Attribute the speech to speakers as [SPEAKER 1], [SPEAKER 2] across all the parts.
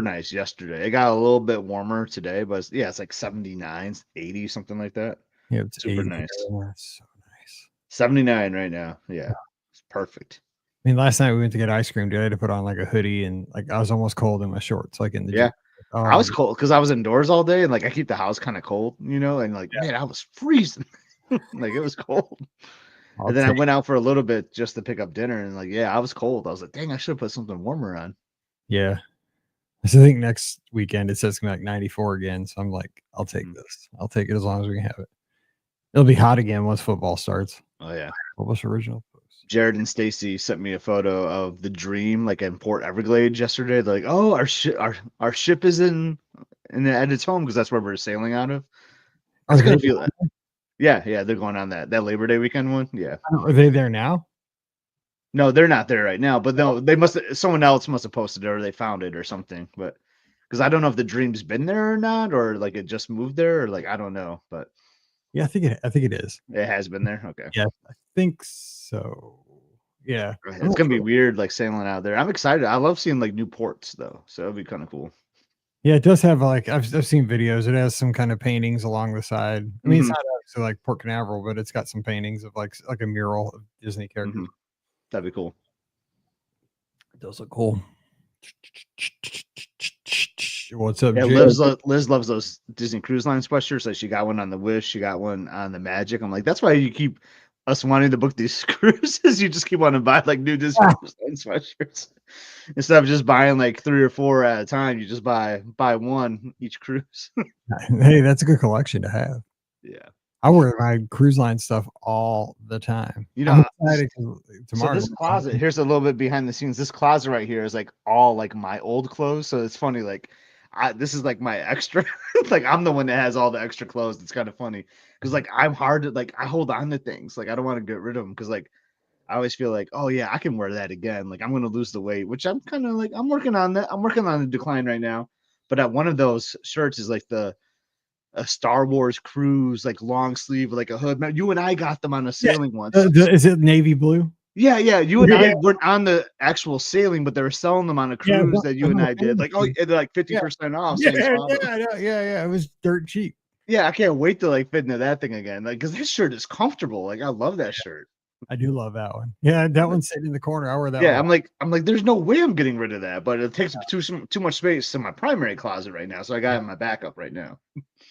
[SPEAKER 1] nice yesterday. It got a little bit warmer today, but it's like 79, 80, something like that.
[SPEAKER 2] Yeah, it's
[SPEAKER 1] Super
[SPEAKER 2] 80
[SPEAKER 1] nice.
[SPEAKER 2] here. That's so nice.
[SPEAKER 1] 79 right now. Yeah. It's perfect.
[SPEAKER 2] I mean, last night we went to get ice cream, dude. I had to put on like a hoodie and like I was almost cold in my shorts, like in the
[SPEAKER 1] Yeah.
[SPEAKER 2] gym. Oh,
[SPEAKER 1] I was cold because I was indoors all day and like I keep the house kind of cold, and like, man, I was freezing. Like it was cold.
[SPEAKER 2] I'll
[SPEAKER 1] And then I
[SPEAKER 2] take.
[SPEAKER 1] went out for a little bit just to pick up dinner and like, yeah, I was cold. I was like, dang, I should have put something warmer on.
[SPEAKER 2] Yeah. So I think next weekend it says it's gonna be like 94 again. So I'm like, I'll take this. I'll take it as long as we can have it. It'll be hot again once football starts.
[SPEAKER 1] Oh yeah.
[SPEAKER 2] What was the original post?
[SPEAKER 1] Jared and Stacy sent me a photo of the Dream like in Port Everglades yesterday. They're like, "Oh, our ship is at its home because that's where we're sailing out of."
[SPEAKER 2] Are
[SPEAKER 1] It's
[SPEAKER 2] they?
[SPEAKER 1] gonna feel that. Yeah, they're going on that Labor Day weekend one. Yeah.
[SPEAKER 2] Are they there now?
[SPEAKER 1] No, they're not there right now, but no, they must. Someone else must have posted it or they found it or something. But because I don't know if the Dream's been there or not, or like it just moved there, or like I don't know, but
[SPEAKER 2] Yeah, I think it is.
[SPEAKER 1] it has been there. Okay.
[SPEAKER 2] Yeah, I think so. Yeah. I'm
[SPEAKER 1] It's
[SPEAKER 2] not
[SPEAKER 1] gonna be
[SPEAKER 2] sure.
[SPEAKER 1] weird, like sailing out there. I'm excited. I love seeing like new ports though, so it'll be kind of cool.
[SPEAKER 2] Yeah, it does have like I've seen videos. It has some kind of paintings along the side. I mean, it's
[SPEAKER 1] Hmm.
[SPEAKER 2] not obviously like Port Canaveral, but it's got some paintings of like a mural of Disney
[SPEAKER 1] Hmm.
[SPEAKER 2] characters.
[SPEAKER 1] That'd be cool.
[SPEAKER 2] It does look cool. What's up,
[SPEAKER 1] Yeah,
[SPEAKER 2] Jared?
[SPEAKER 1] Liz loves those Disney Cruise Line sweatshirts. Like she got one on the Wish, she got one on the Magic. I'm like, that's why you keep us wanting to book these cruises. You just keep wanting to buy like new Disney Cruise Line sweatshirts instead of just buying like 3 or 4 at a time. You just buy one each cruise.
[SPEAKER 2] Hey, that's a good collection to have.
[SPEAKER 1] Yeah,
[SPEAKER 2] I wear my cruise line stuff all the time.
[SPEAKER 1] you
[SPEAKER 2] I'm
[SPEAKER 1] know.
[SPEAKER 2] excited 'cause
[SPEAKER 1] So
[SPEAKER 2] tomorrow.
[SPEAKER 1] this closet, here's a little bit behind the scenes. This closet right here is like all like my old clothes. So it's funny, like this is like my extra. Like I'm the one that has all the extra clothes. It's kind of funny because like I'm hard to like I hold on to things. Like I don't want to get rid of them because like I always feel like, oh yeah, I can wear that again. Like I'm gonna lose the weight, which I'm kind of like I'm working on that. I'm working on the decline right now. But at one of those shirts is like the a Star Wars cruise, like long sleeve, with like a hood. You and I got them on a
[SPEAKER 2] Yeah.
[SPEAKER 1] sailing once.
[SPEAKER 2] Is it navy blue?
[SPEAKER 1] Yeah. You and
[SPEAKER 2] Yeah,
[SPEAKER 1] I weren't on the actual sailing, but they were selling them on a
[SPEAKER 2] yeah.
[SPEAKER 1] cruise that you
[SPEAKER 2] On
[SPEAKER 1] and
[SPEAKER 2] the
[SPEAKER 1] I did. Like, oh,
[SPEAKER 2] fantasy.
[SPEAKER 1] they're like
[SPEAKER 2] Yeah,
[SPEAKER 1] 50% off,
[SPEAKER 2] yeah,
[SPEAKER 1] same spot.
[SPEAKER 2] yeah. It was dirt cheap.
[SPEAKER 1] Yeah, I can't wait to like fit into that thing again. Like, because this shirt is comfortable. Like, I love that shirt.
[SPEAKER 2] I do love that one. Yeah, that
[SPEAKER 1] Like,
[SPEAKER 2] one's sitting in the corner. I wear that one.
[SPEAKER 1] yeah, I'm like, there's no way I'm getting rid of that, but it takes too much space in my primary closet right now. So I got it in my backup right now.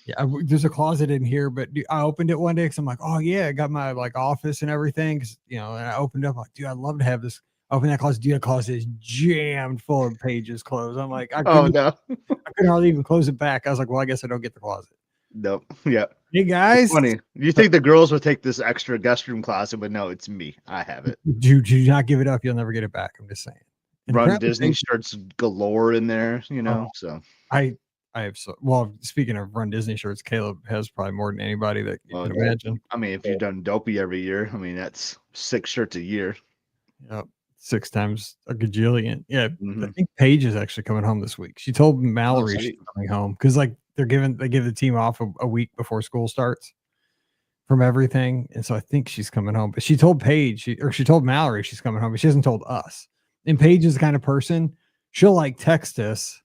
[SPEAKER 2] Yeah, there's a closet in here, but I opened it one day because I'm like, oh yeah, I got my like office and everything. And I opened up like, dude, I'd love to have this. Open that closet, dude. That closet is jammed full of pages closed. I'm like,
[SPEAKER 1] Oh no,
[SPEAKER 2] I couldn't hardly even close it back. I was like, well, I guess I don't get the closet.
[SPEAKER 1] nope. Yeah,
[SPEAKER 2] Hey
[SPEAKER 1] it's
[SPEAKER 2] guys,
[SPEAKER 1] funny. You think the girls would take this extra guest room closet, but no, it's me. I have it.
[SPEAKER 2] do not give it up. You'll never get it back. I'm just saying. And
[SPEAKER 1] Run
[SPEAKER 2] apparently,
[SPEAKER 1] Disney shirts galore in there,
[SPEAKER 2] oh,
[SPEAKER 1] So,
[SPEAKER 2] I I have so well. Speaking of Run Disney shirts, Caleb has probably more than anybody that you
[SPEAKER 1] well,
[SPEAKER 2] can imagine.
[SPEAKER 1] I mean, if you've done Dopey every year, I mean, that's 6 shirts a year.
[SPEAKER 2] Yep. 6 times a gajillion. Yeah, I
[SPEAKER 1] Hmm.
[SPEAKER 2] think Paige is actually coming home this week. She told
[SPEAKER 1] Oh,
[SPEAKER 2] Mallory she's
[SPEAKER 1] sweet.
[SPEAKER 2] coming home because like they give the team off a week before school starts from everything, and so I think she's coming home. But she told Paige, she told Mallory she's coming home, but she hasn't told us. And Paige is the kind of person she'll like text us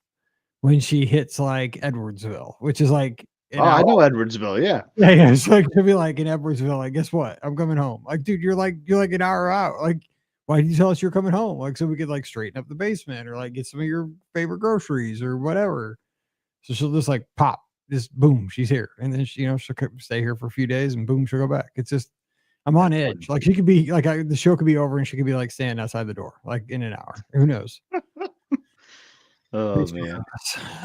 [SPEAKER 2] when she hits like Edwardsville, which is like
[SPEAKER 1] Oh,
[SPEAKER 2] an
[SPEAKER 1] I
[SPEAKER 2] hour.
[SPEAKER 1] know Edwardsville. Yeah.
[SPEAKER 2] Yeah. It's like to be like in Edwardsville, like, guess what? I'm coming home. Like, dude, you're like an hour out. Like, why did you tell us you're coming home? Like, so we could like straighten up the basement or like get some of your favorite groceries or whatever. So she'll just like pop, just boom, she's here. And then she'll stay here for a few days and boom, she'll go back. It's just I'm on
[SPEAKER 1] That's
[SPEAKER 2] edge.
[SPEAKER 1] funny.
[SPEAKER 2] Like she could be like the show could be over and she could be like standing outside the door, like in an hour. Who knows?
[SPEAKER 1] Oh man.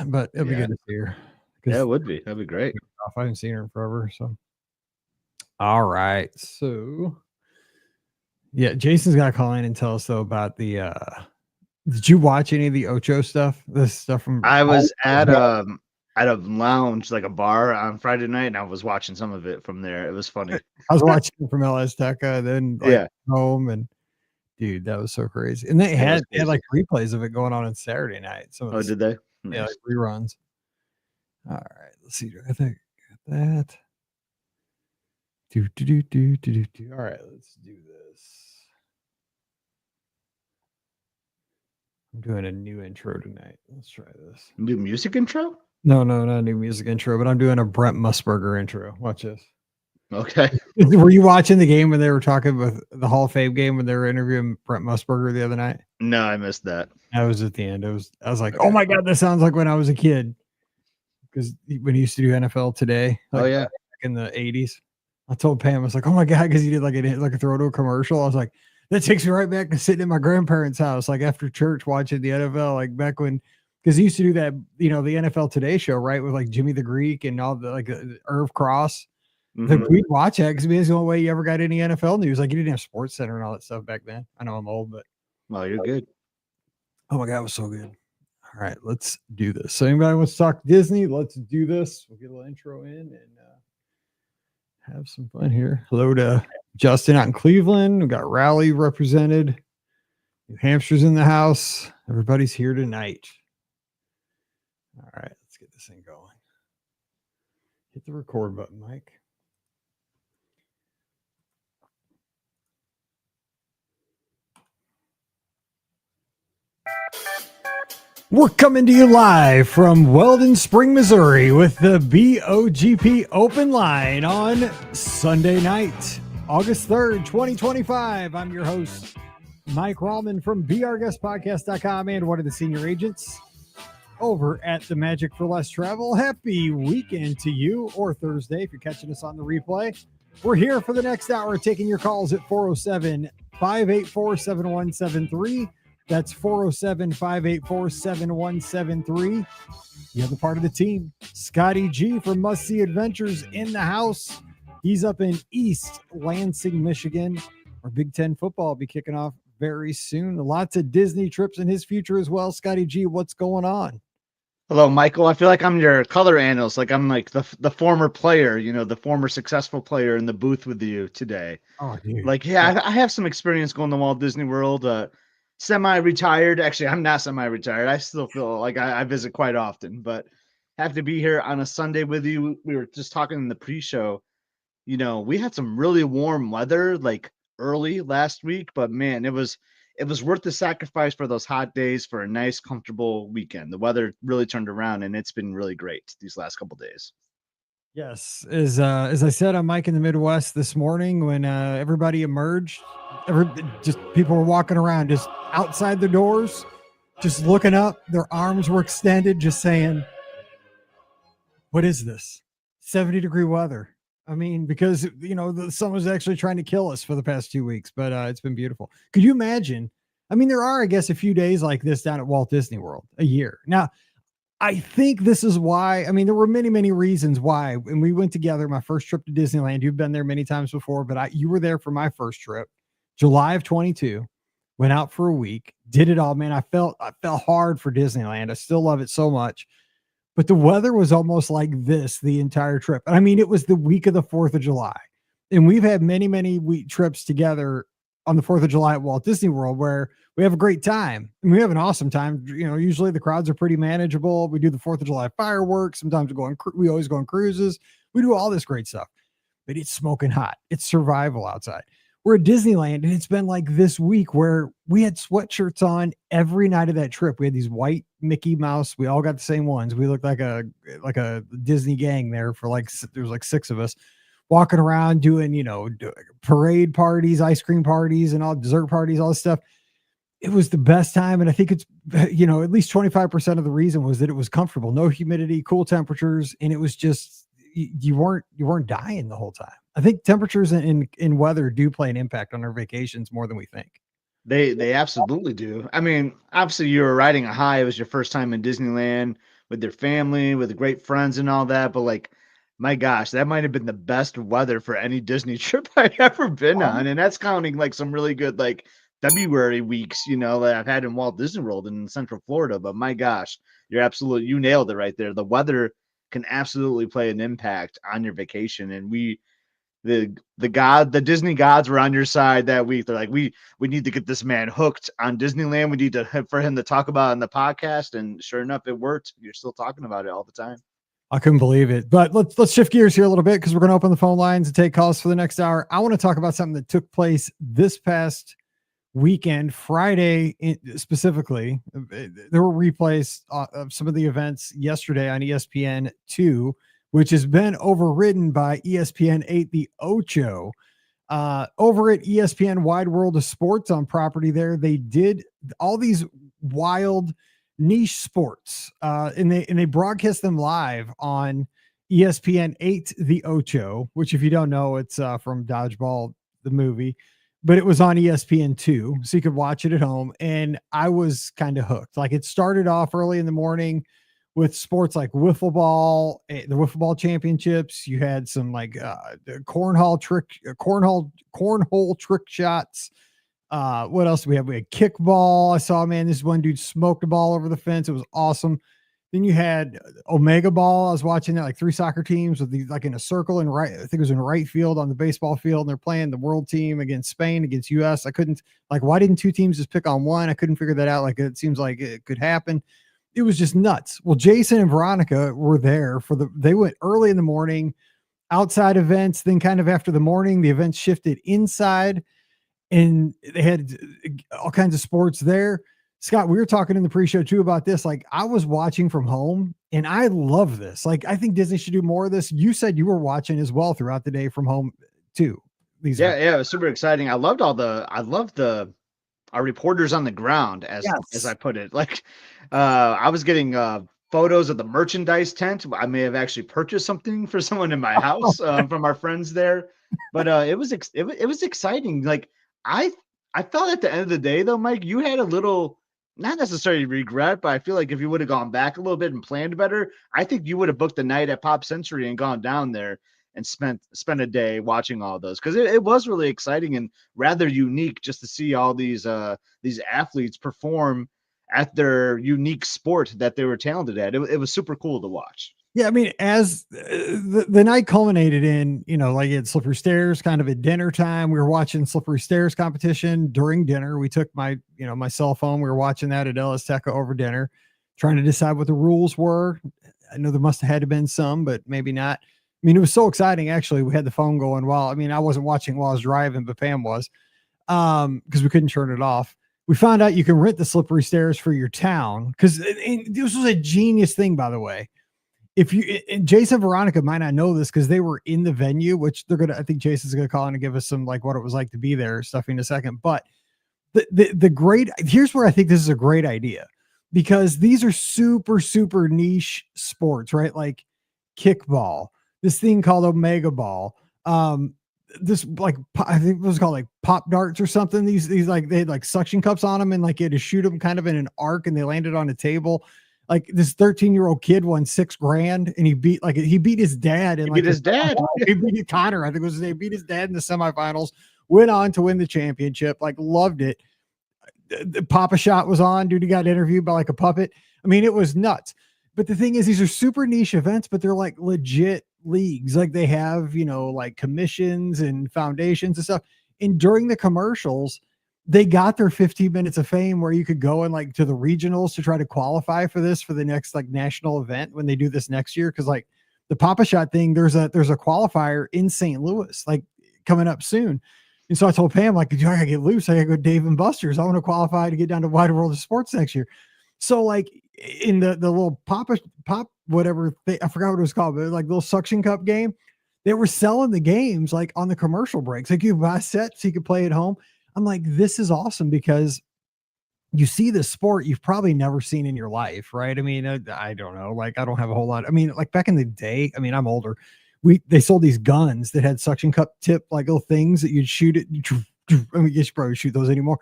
[SPEAKER 2] But it'll be
[SPEAKER 1] Yeah.
[SPEAKER 2] good to see her
[SPEAKER 1] Yeah,
[SPEAKER 2] because
[SPEAKER 1] it would be. That'd be great.
[SPEAKER 2] I haven't seen her in forever. So all right. So yeah, Jason's got to call in and tell us though about the did you watch any of the Ocho stuff? This stuff from
[SPEAKER 1] I was at a lounge, like a bar on Friday night, and I was watching some of it from there. It was funny.
[SPEAKER 2] I was watching it from El Azteca, then like
[SPEAKER 1] Yeah.
[SPEAKER 2] home and dude, that was so crazy. And
[SPEAKER 1] It was
[SPEAKER 2] they had
[SPEAKER 1] crazy.
[SPEAKER 2] like replays of it going on Saturday night. Some of
[SPEAKER 1] Oh,
[SPEAKER 2] this
[SPEAKER 1] did they?
[SPEAKER 2] yeah, like
[SPEAKER 1] Nice.
[SPEAKER 2] reruns. All right, let's see. I think got that. All right, let's do this. I'm doing a new intro tonight. Let's try this.
[SPEAKER 1] New music intro?
[SPEAKER 2] No, not a new music intro, but I'm doing a Brent Musburger intro. Watch this.
[SPEAKER 1] Okay.
[SPEAKER 2] Were you watching the game when they were talking with the Hall of Fame game when they were interviewing Brent Musburger the other night?
[SPEAKER 1] No, I missed that.
[SPEAKER 2] I was at the end. I was like, oh my God, that sounds like when I was a kid. Because when he used to do NFL Today, like back in the 80s. I told Pam, I was like, oh my God, because he did like a throw to a commercial. I was like, that takes me right back to sitting in my grandparents' house, like after church watching the NFL, like back when, because he used to do that, the NFL Today show, right? With like Jimmy the Greek and all the Irv Cross. Like we'd watch that because it's the only way you ever got any NFL news. Like you didn't have Sports Center and all that stuff back then. I know I'm old, but.
[SPEAKER 1] Well, you're good.
[SPEAKER 2] Oh my God, it was so good. All right, let's do this. So anybody wants to talk Disney? Let's do this. We'll get a little intro in and have some fun here. Hello to Justin out in Cleveland. We got Raleigh represented. New Hampshire's in the house. Everybody's here tonight. All right, let's get this thing going. Hit the record button, Mike. We're coming to you live from Weldon Spring, Missouri with the BOGP Open Line on Sunday night, August 3rd, 2025. I'm your host, Mike Rallman from BRGuestPodcast.com and one of the senior agents over at the Magic for Less Travel. Happy weekend to you, or Thursday if you're catching us on the replay. We're here for the next hour taking your calls at 407-584-7173. That's 407-584-7173. The other part of the team, Scotty G from Must See Adventures in the house. He's up in East Lansing, Michigan. Our Big Ten football will be kicking off very soon. Lots of Disney trips in his future as well. Scotty G, what's going on?
[SPEAKER 1] Hello, Michael. I feel like I'm your color analyst. Like I'm like the former player, the former successful player in the booth with you today.
[SPEAKER 2] Oh, dude.
[SPEAKER 1] Like, yeah, I have some experience going to Walt Disney World. Semi-retired. Actually, I'm not semi-retired. I still feel like I visit quite often, but have to be here on a Sunday with you. We were just talking in the pre-show. We had some really warm weather like early last week, but man, it was worth the sacrifice for those hot days for a nice, comfortable weekend. The weather really turned around, and it's been really great these last couple of days.
[SPEAKER 2] Yes, as I said on Mike in the Midwest this morning, when everybody emerged, just people were walking around just outside the doors, just looking up. Their arms were extended, just saying, "What is this? 70-degree weather." I mean, because the sun was actually trying to kill us for the past 2 weeks, but it's been beautiful. Could you imagine? I mean, there are, I guess, a few days like this down at Walt Disney World a year. Now, I think this is why. I mean, there were many, many reasons why. And we went together, my first trip to Disneyland. You've been there many times before, but you were there for my first trip, July of 22. Went out for a week, did it all, man. I felt hard for Disneyland. I still love it so much. But the weather was almost like this the entire trip. I mean, it was the week of the 4th of July. And we've had many, many week trips together on the 4th of July at Walt Disney World where we have a great time. And we have an awesome time. Usually the crowds are pretty manageable. We do the 4th of July fireworks. Sometimes we always go on cruises. We do all this great stuff. But it's smoking hot. It's survival outside. We're at Disneyland, and it's been like this week where we had sweatshirts on every night of that trip. We had these white Mickey Mouse. We all got the same ones. We looked like a Disney gang there there was like 6 of us walking around doing, parade parties, ice cream parties, and all dessert parties, all this stuff. It was the best time. And I think it's, at least 25% of the reason was that it was comfortable, no humidity, cool temperatures. And it was just, you weren't dying the whole time. I think temperatures in weather do play an impact on our vacations more than we think.
[SPEAKER 1] They absolutely do. I mean, obviously you were riding a high. It was your first time in Disneyland with your family, with great friends and all that. But like, my gosh, that might have been the best weather for any Disney trip I've ever been on. And that's counting like some really good like February weeks, that I've had in Walt Disney World in Central Florida. But my gosh, you nailed it right there. The weather can absolutely play an impact on your vacation. And the Disney gods were on your side that week. They're like, we need to get this man hooked on Disneyland. We need for him to talk about it on the podcast. And sure enough, it worked. You're still talking about it all the time.
[SPEAKER 2] I couldn't believe it. But let's shift gears here a little bit because we're going to open the phone lines and take calls for the next hour. I want to talk about something that took place this past weekend. Friday specifically, there were replays of some of the events yesterday on ESPN2, which has been overridden by ESPN8, the Ocho. Over at ESPN Wide World of Sports on property there, they did all these wild niche sports, and they broadcast them live on ESPN8, the Ocho, which if you don't know, it's from Dodgeball, the movie, but it was on ESPN2, so you could watch it at home. And I was kind of hooked. Like, it started off early in the morning with sports like wiffle ball, the wiffle ball championships. You had some like cornhole trick shots. What else do we have? We had kickball. I saw, man, this one dude smoked a ball over the fence. It was awesome. Then you had Omega ball. I was watching that, like 3 soccer teams with these like in a circle and right. I think it was in right field on the baseball field, and they're playing the world team against Spain, against US. I couldn't, like, why didn't 2 teams just pick on one? I couldn't figure that out. Like, it seems like it could happen. It was just nuts. Well, Jason and Veronica were there they went early in the morning, outside events. Then kind of after the morning, the events shifted inside, and they had all kinds of sports there. Scott, we were talking in the pre-show too about this. Like, I was watching from home, and I love this. Like, I think Disney should do more of this. You said you were watching as well throughout the day from home too.
[SPEAKER 1] Yeah, it was super exciting. I loved our reporters on the ground, as I put it. Like, I was getting photos of the merchandise tent. I may have actually purchased something for someone in my house from our friends there. But it was exciting. Like, I felt at the end of the day, though, Mike, you had a little, not necessarily regret, but I feel like if you would have gone back a little bit and planned better, I think you would have booked a night at Pop Century and gone down there and spent a day watching all those, because it was really exciting and rather unique just to see all these athletes perform at their unique sport that they were talented at. It was super cool to watch.
[SPEAKER 2] Yeah, I mean, as the night culminated in, like at Slippery Stairs, kind of at dinner time, we were watching Slippery Stairs competition during dinner. We took my cell phone. We were watching that at El Azteca over dinner, trying to decide what the rules were. I know there must have had to been some, but maybe not. I mean, it was so exciting. Actually, we had the phone going I wasn't watching while I was driving, but Pam was, because we couldn't turn it off. We found out you can rent the Slippery Stairs for your town, because this was a genius thing, by the way. If you, and Jason and Veronica might not know this because they were in the venue, which I think Jason's going to call in and give us some, like, what it was like to be there stuff in a second. But here's where I think this is a great idea, because these are super, super niche sports, right? Like kickball, this thing called Omega ball. This, like, I think it was called like pop darts or something. These like, they had like suction cups on them, and like you had to shoot them kind of in an arc, and they landed on a table. Like, this 13-year-old kid won $6,000, and he beat his dad. And
[SPEAKER 1] he beat his dad.
[SPEAKER 2] He beat Connor, I think it was his name. Beat his dad in the semifinals, went on to win the championship. Like, loved it. The Papa Shot was on. Dude, he got interviewed by like a puppet. I mean, it was nuts. But the thing is, these are super niche events, but they're like legit leagues. Like, they have, like commissions and foundations and stuff. And during the commercials, they got their 15 minutes of fame where you could go and like to the regionals to try to qualify for the next like national event when they do this next year. Cause like the Papa Shot thing, there's a qualifier in St. Louis, like coming up soon. And so I told Pam, like, I gotta get loose. I gotta go Dave and Buster's. I want to qualify to get down to Wide World of Sports next year. So like in the little pop, whatever thing, I forgot what it was called, but like little suction cup game, they were selling the games like on the commercial breaks. Like, you buy sets so you could play at home. I'm like, this is awesome, because you see this sport you've probably never seen in your life, right? I mean, I don't know. Like, I don't have a whole lot. I mean, like back in the day, I mean, I'm older. They sold these guns that had suction cup tip, like little things that you'd shoot it. I mean, you should probably shoot those anymore.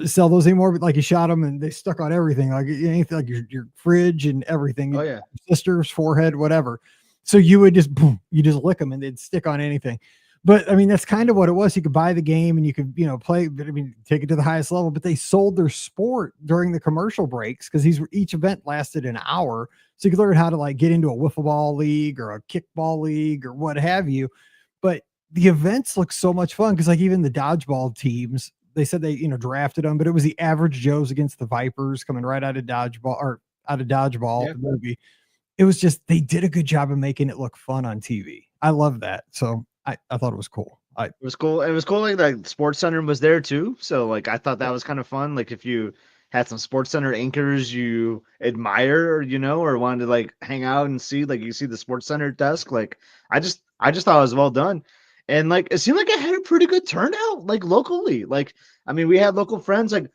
[SPEAKER 2] Sell those anymore, but like you shot them and they stuck on everything, like anything, like your fridge and everything.
[SPEAKER 1] Oh yeah,
[SPEAKER 2] your sister's forehead, whatever. So you would just lick them and they'd stick on anything. But I mean, that's kind of what it was. You could buy the game and you could, play, but I mean, take it to the highest level. But they sold their sport during the commercial breaks, because each event lasted an hour. So you could learn how to like get into a wiffle ball league or a kickball league or what have you. But the events look so much fun, because like even the dodgeball teams, they said they, drafted them, but it was the Average Joes against the Vipers coming right out of dodgeball, yeah. The movie. It was just, they did a good job of making it look fun on TV. I love that. So I thought it was cool. I
[SPEAKER 1] It was cool. It was cool. Like the Sports Center was there too. So like I thought that was kind of fun. Like if you had some Sports Center anchors you admire, or or wanted to like hang out and see, like you see the Sports Center desk. Like I just thought it was well done. And like it seemed like it had a pretty good turnout, like locally. Like I mean, we had local friends. Like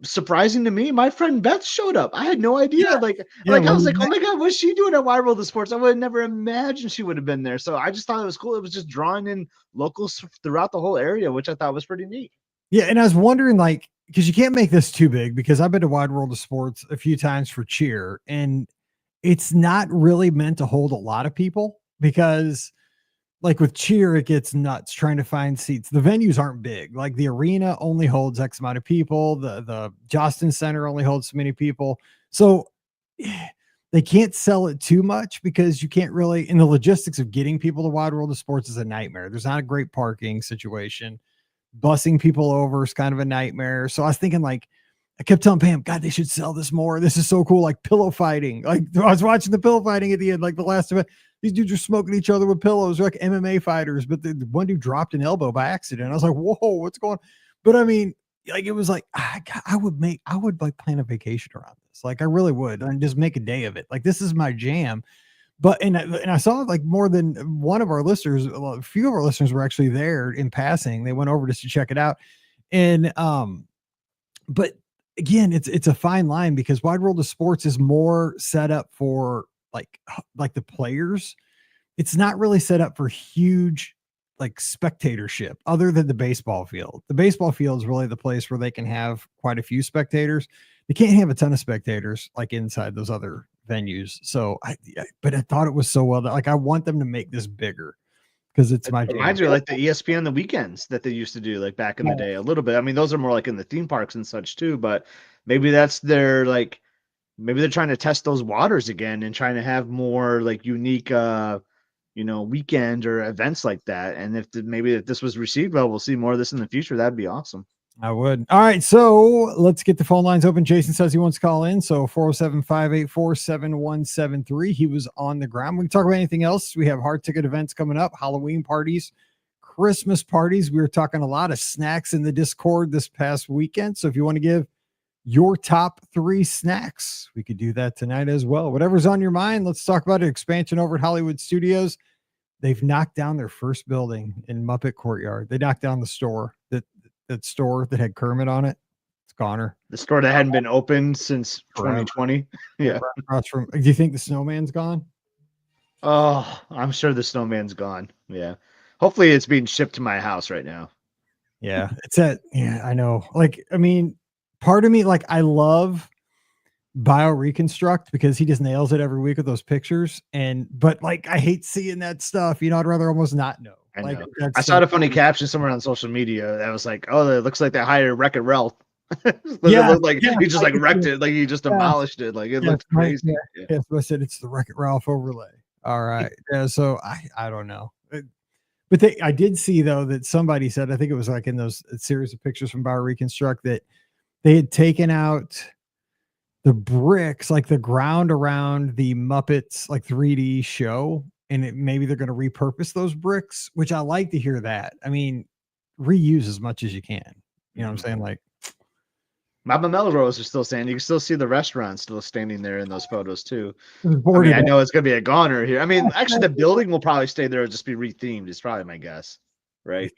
[SPEAKER 1] surprising to me, my friend Beth showed up. I had no
[SPEAKER 2] yeah,
[SPEAKER 1] idea. Like,
[SPEAKER 2] yeah.
[SPEAKER 1] I
[SPEAKER 2] When
[SPEAKER 1] was
[SPEAKER 2] you
[SPEAKER 1] like, oh my god, what's she doing at Wide World of Sports? I would have never imagined she would have been there. So I just thought it was cool. It was just drawing in locals throughout the whole area, which I thought was pretty neat.
[SPEAKER 2] Yeah, and I was wondering, like, because you can't make this too big, because I've been to Wide World of Sports a few times for cheer, and it's not really meant to hold a lot of people because, like with cheer, it gets nuts trying to find seats. The venues aren't big. Like the arena only holds X amount of people. The Jostin Center only holds so many people. So they can't sell it too much because you can't really, in the logistics of getting people to Wide World of Sports is a nightmare. There's not a great parking situation. Bussing people over is kind of a nightmare. So I was thinking, like, I kept telling Pam, God, they should sell this more. This is so cool. Like pillow fighting. Like I was watching the pillow fighting at the end, like the last of it. These dudes are smoking each other with pillows. They're like MMA fighters, but the one dude dropped an elbow by accident. I was like, whoa, what's going on? But I mean, like it was like I would like plan a vacation around this. Like I really would, and just make a day of it. Like this is my jam. But and I saw like more than one of our listeners, a few of our listeners were actually there in passing. They went over just to check it out. And but again, it's a fine line because Wide World of Sports is more set up for like the players. It's not really set up for huge like spectatorship other than the baseball field. The baseball field is really the place where they can have quite a few spectators. They can't have a ton of spectators like inside those other venues. So but I thought it was so well done. Like I want them to make this bigger because it's
[SPEAKER 1] It
[SPEAKER 2] my jam.
[SPEAKER 1] reminds me of like the ESPN the weekends that they used to do like back in the day a little bit. I mean, those are more like in the theme parks and such too, but maybe that's their like maybe they're trying to test those waters again and trying to have more like unique weekend or events like that. And maybe if this was received well, we'll see more of this in the future. That'd be awesome.
[SPEAKER 2] I would. All right. So let's get the phone lines open. Jason says he wants to call in. So 407-584-7173. He was on the ground. We can talk about anything else. We have hard ticket events coming up, Halloween parties, Christmas parties. We were talking a lot of snacks in the Discord this past weekend. So if you want to give your top 3 snacks, we could do that tonight as well. Whatever's on your mind, let's talk about it. Expansion over at Hollywood Studios. They've knocked down their first building in Muppet Courtyard. They knocked down the store that store that had Kermit on it. It's goner.
[SPEAKER 1] The store that hadn't been opened since 2020. Yeah.
[SPEAKER 2] Do you think the snowman's gone?
[SPEAKER 1] Oh, I'm sure the snowman's gone. Yeah. Hopefully it's being shipped to my house right now.
[SPEAKER 2] Yeah. Yeah, I know. Like, I mean, part of me, like, I love BioReconstruct because he just nails it every week with those pictures. But like, I hate seeing that stuff. I'd rather almost not know.
[SPEAKER 1] I
[SPEAKER 2] like,
[SPEAKER 1] know. I saw a funny caption somewhere on social media that was like, "Oh, it looks like they hired Wreck-It Ralph." It looked like he just like wrecked it, like he just demolished it, like it looked crazy.
[SPEAKER 2] Yeah, so I said it's the Wreck-It Ralph overlay. All right, yeah. So I don't know, but I did see though that somebody said, I think it was like in those series of pictures from BioReconstruct, that they had taken out the bricks, like the ground around the Muppets like 3D show, and maybe they're going to repurpose those bricks, which I like to hear that. I mean, reuse as much as you can. You know what I'm saying? Like,
[SPEAKER 1] Mama Melrose is still standing. You can still see the restaurant still standing there in those photos too. I
[SPEAKER 2] I
[SPEAKER 1] know it's gonna be a goner here. I mean, actually, the building will probably stay there, just be rethemed. It's probably my guess, right?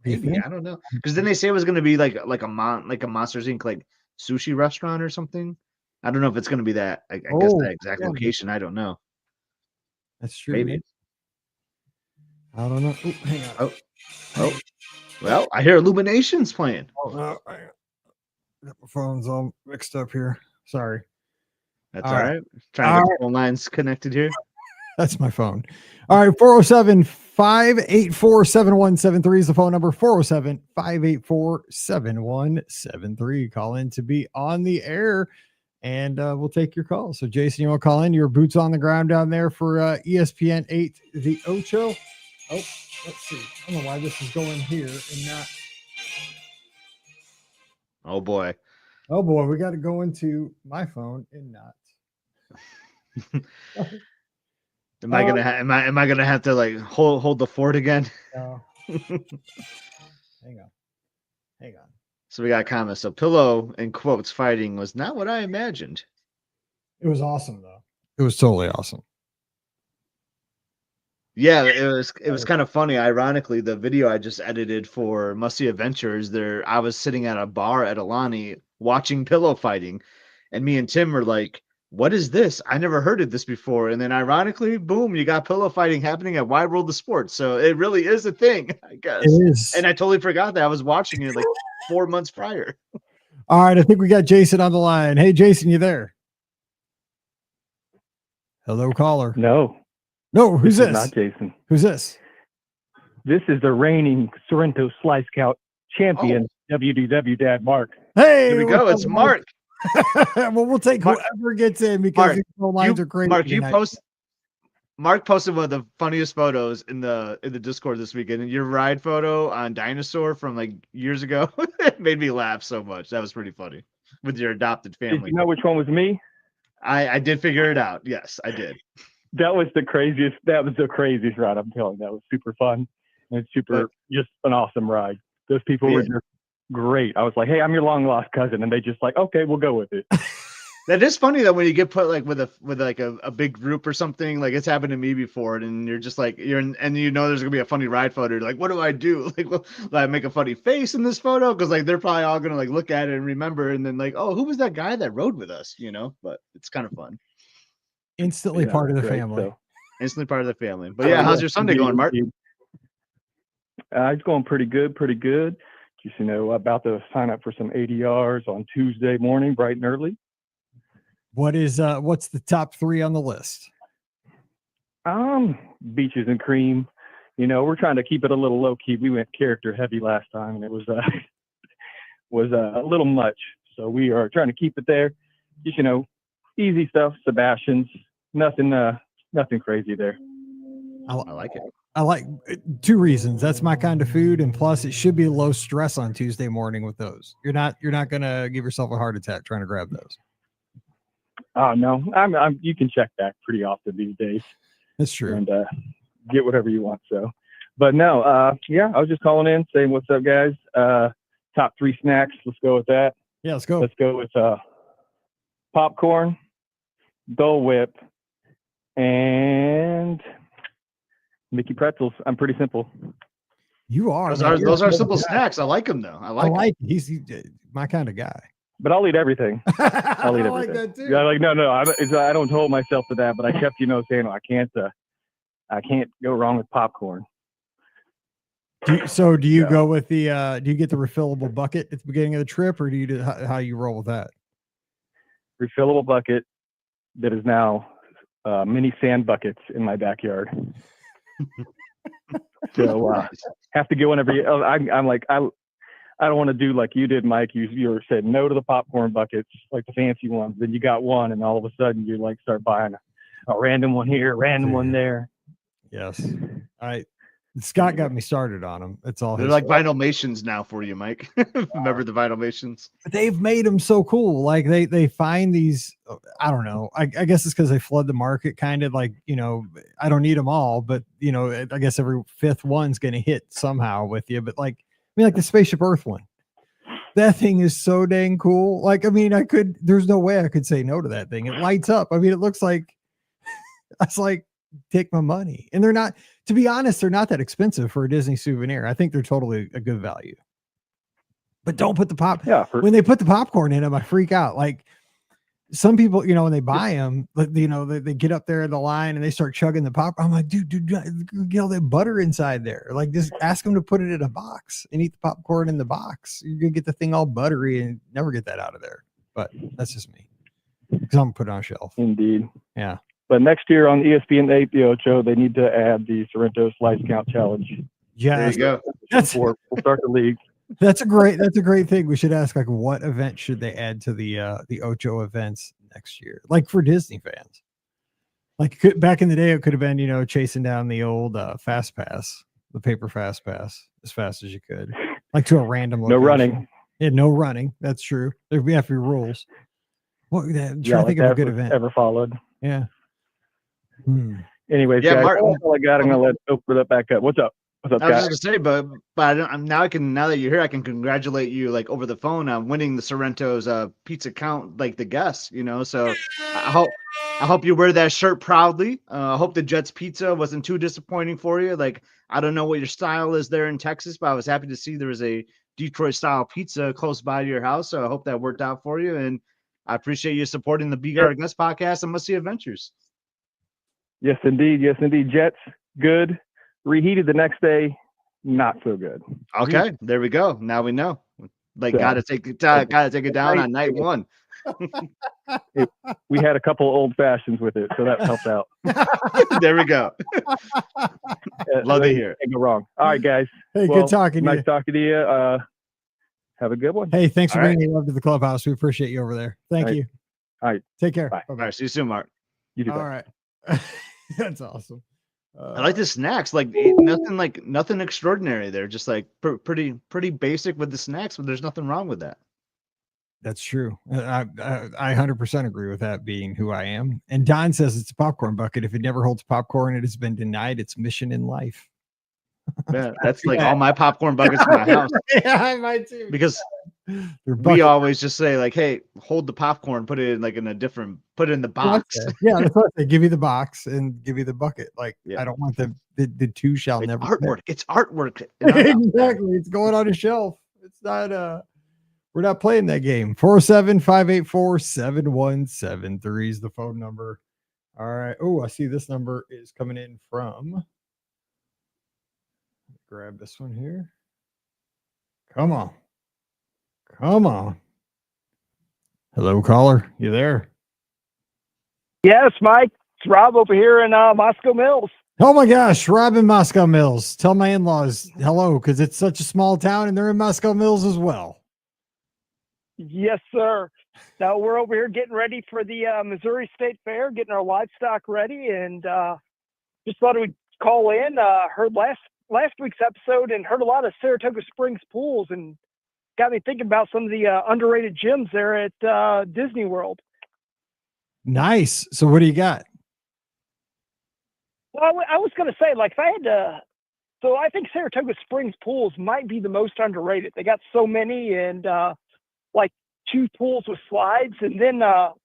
[SPEAKER 1] Maybe I don't know, because then they say it was gonna be like a Monsters Inc. like sushi restaurant or something. I don't know if it's gonna be that. I guess that exact location. I don't know.
[SPEAKER 2] That's true.
[SPEAKER 1] Maybe.
[SPEAKER 2] I don't know. Ooh, hang on.
[SPEAKER 1] Oh. Well, I hear Illuminations playing.
[SPEAKER 2] Oh, no, my phone's all mixed up here. Sorry.
[SPEAKER 1] That's all right. Trying to get phone lines connected here.
[SPEAKER 2] That's my phone. All right. 407-584-7173 is the phone number. 407-584-7173. Call in to be on the air, and we'll take your call. So, Jason, you want to call in? Your boots on the ground down there for ESPN 8, the Ocho. Oh, let's see. I don't know why this is going here and not.
[SPEAKER 1] Oh boy.
[SPEAKER 2] We got to go into my phone and not.
[SPEAKER 1] Am I gonna have to like hold the fort again?
[SPEAKER 2] No. Hang on.
[SPEAKER 1] So we got comments. So pillow in quotes fighting was not what I imagined.
[SPEAKER 2] It was awesome though. It was totally awesome.
[SPEAKER 1] Yeah, it was kind of funny. Ironically, the video I just edited for Musty Adventures, there I was sitting at a bar at Alani watching pillow fighting, and me and Tim were like, "What is this? I never heard of this before." And then ironically, boom, you got pillow fighting happening at Wide World of Sports. So it really is a thing, I guess.
[SPEAKER 2] It is.
[SPEAKER 1] And I totally forgot that I was watching it like 4 months prior.
[SPEAKER 2] All right, I think we got Jason on the line. Hey, Jason, you there? Hello, caller.
[SPEAKER 3] No,
[SPEAKER 2] Who's this?
[SPEAKER 3] Not Jason.
[SPEAKER 2] Who's this?
[SPEAKER 3] This is the reigning Sorrento Slice Count champion, WDW Dad Mark.
[SPEAKER 2] Hey,
[SPEAKER 1] Here we go. It's Mark.
[SPEAKER 2] Well, we'll take
[SPEAKER 1] Mark-
[SPEAKER 2] whoever gets in because these phone lines are crazy.
[SPEAKER 1] Mark posted one of the funniest photos in the Discord this weekend, and your ride photo on Dinosaur from like years ago it made me laugh so much. That was pretty funny with your adopted family.
[SPEAKER 3] Did you know which one was me?
[SPEAKER 1] I did figure it out. Yes, I did.
[SPEAKER 3] That was the craziest. That was the craziest ride. I'm telling you, that was super fun and just an awesome ride. Those people were just great. I was like, "Hey, I'm your long lost cousin," and they just like, "Okay, we'll go with it."
[SPEAKER 1] That is funny that when you get put like with a big group or something, like it's happened to me before, and you're just like and you know there's gonna be a funny ride photo. You're like, what do I do? Like, will I make a funny face in this photo? Because like they're probably all gonna like look at it and remember, and then like, oh, who was that guy that rode with us? You know, but it's kind of fun.
[SPEAKER 2] Instantly part of the family.
[SPEAKER 3] So.
[SPEAKER 1] Instantly part of the family. But yeah, how's your Sunday going, Mark?
[SPEAKER 3] It's going pretty good. Just about to sign up for some ADRs on Tuesday morning, bright and early.
[SPEAKER 2] What's the top 3 on the list?
[SPEAKER 3] Beaches and cream. We're trying to keep it a little low key. We went character heavy last time, and it was a little much. So we are trying to keep it there. Just easy stuff. Sebastian's, nothing crazy there.
[SPEAKER 1] I like it.
[SPEAKER 2] I like 2 reasons. That's my kind of food, and plus it should be low stress on Tuesday morning with those. You're not gonna give yourself a heart attack trying to grab those.
[SPEAKER 3] Oh no, you can check back pretty often these days.
[SPEAKER 2] That's true.
[SPEAKER 3] And get whatever you want. So, but no, I was just calling in saying what's up, guys. Top 3 snacks. Let's go with that.
[SPEAKER 2] Yeah, let's go.
[SPEAKER 3] Let's go with popcorn, Dole Whip, and Mickey pretzels. I'm pretty simple.
[SPEAKER 2] You are.
[SPEAKER 1] Those are simple snacks. I like them though. I like.
[SPEAKER 2] He's my kind of guy.
[SPEAKER 3] But I'll eat everything. I'll eat everything.
[SPEAKER 2] Like that too.
[SPEAKER 3] Yeah, no. I don't hold myself to that, but I kept saying I can't go wrong with popcorn.
[SPEAKER 2] Do you go with the do you get the refillable bucket at the beginning of the trip, or do you how you roll with that?
[SPEAKER 3] Refillable bucket that is now mini sand buckets in my backyard. So have to get one every. I'm like I don't want to do like you did, Mike. You said no to the popcorn buckets, like the fancy ones. Then you got one, and all of a sudden you like start buying a random one here, random one there.
[SPEAKER 2] Yes, Scott got me started on them. It's all
[SPEAKER 1] they're like Vinylmations now for you, Mike. Remember the Vinylmations?
[SPEAKER 2] They've made them so cool. Like they find these. I don't know. I guess it's because they flood the market, kind of like I don't need them all, but I guess every 5th one's going to hit somehow with you. But like the Spaceship Earth one. That thing is so dang cool. Like, there's no way I could say no to that thing. It lights up. It looks like, it's like, take my money. And they're not, to be honest, they're not that expensive for a Disney souvenir. I think they're totally a good value. But don't put the when they put the popcorn in them, I freak out. Like, some people, when they buy them, they get up there in the line and they start chugging the pop. I'm like, dude, get all that butter inside there. Like, just ask them to put it in a box and eat the popcorn in the box. You're gonna get the thing all buttery and never get that out of there. But that's just me, because I'm gonna put it on a shelf.
[SPEAKER 3] Indeed.
[SPEAKER 2] Yeah. But
[SPEAKER 3] next year on ESPN 8, the Ocho, they need to add the Sorrento Slice Count Challenge.
[SPEAKER 2] Yeah,
[SPEAKER 1] there you go.
[SPEAKER 3] We'll start the league.
[SPEAKER 2] That's a great thing. We should ask, like, what event should they add to the Ocho events next year? Like, for Disney fans. Like, back in the day, it could have been, chasing down the old fast pass, the paper fast pass, as fast as you could, like to a random location.
[SPEAKER 3] No running.
[SPEAKER 2] Yeah, no running. That's true. There have to be rules. I'm trying to think of a good event
[SPEAKER 3] ever followed.
[SPEAKER 2] Yeah.
[SPEAKER 3] Anyways, guys,
[SPEAKER 1] Mark,
[SPEAKER 3] that's all I got. I'm gonna open it back up. What's up? What's up,
[SPEAKER 1] I was
[SPEAKER 3] guys?
[SPEAKER 1] just gonna say, but I don't, now that you're here, I can congratulate you like over the phone on winning the Sorrento's pizza count, like the guests, So I hope you wear that shirt proudly. I hope the Jets pizza wasn't too disappointing for you. Like I don't know what your style is there in Texas, but I was happy to see there was a Detroit style pizza close by to your house. So I hope that worked out for you, and I appreciate you supporting the Be Our Guest podcast and Must See Adventures.
[SPEAKER 3] Yes, indeed. Yes, indeed. Jets, good. Reheated the next day, not so good.
[SPEAKER 1] Okay, there we go. Now we know. Like,
[SPEAKER 3] So,
[SPEAKER 1] gotta take it down on night one.
[SPEAKER 3] We had a couple old fashions with it, so that helped out.
[SPEAKER 1] There we go. Love to hear it.
[SPEAKER 3] Can't go wrong. All right, guys.
[SPEAKER 2] Hey, good talking to you.
[SPEAKER 3] Nice talking to you. Have a good one.
[SPEAKER 2] Hey, thanks for
[SPEAKER 1] All right.
[SPEAKER 2] bringing love to the clubhouse. We appreciate you over there. Thank you.
[SPEAKER 3] All right.
[SPEAKER 2] Take care.
[SPEAKER 3] Bye.
[SPEAKER 1] All right, see you soon, Mark.
[SPEAKER 3] You do.
[SPEAKER 2] All
[SPEAKER 3] Bye.
[SPEAKER 2] right. That's awesome.
[SPEAKER 1] I like the snacks. Like nothing extraordinary there. Just like pretty basic with the snacks, but there's nothing wrong with that.
[SPEAKER 2] That's true. I 100% agree with that being who I am. And Don says it's a popcorn bucket. If it never holds popcorn, it has been denied its mission in life.
[SPEAKER 1] Yeah, that's like all my popcorn buckets in my house.
[SPEAKER 2] Yeah, I might too.
[SPEAKER 1] Because we always just say like, hey, hold the popcorn, put it in like put it in the box.
[SPEAKER 2] Yeah, that's what they give you the box and give you the bucket. Like,
[SPEAKER 1] Yeah.
[SPEAKER 2] I don't want the two shall
[SPEAKER 1] It's
[SPEAKER 2] never
[SPEAKER 1] artwork. It's artwork.
[SPEAKER 2] Exactly. It's going on a shelf. It's not we're not playing that game. 407-584-7173 is the phone number. All right. Oh, I see this number is coming in from. Grab this one here. Come on. Hello, caller. You there?
[SPEAKER 4] Yes, Mike. It's Rob over here in Moscow Mills.
[SPEAKER 2] Oh my gosh, Rob in Moscow Mills. Tell my in-laws hello, because it's such a small town and they're in Moscow Mills as well.
[SPEAKER 4] Yes, sir. Now we're over here getting ready for the Missouri State Fair, getting our livestock ready, and just thought we'd call in. Heard last week's episode and heard a lot of Saratoga Springs pools, and got me thinking about some of the underrated gyms there at Disney World.
[SPEAKER 2] Nice. So what do you got?
[SPEAKER 4] Well, I was going to say, like, if I had to, so I think Saratoga Springs pools might be the most underrated. They got so many, and like 2 pools with slides, and then got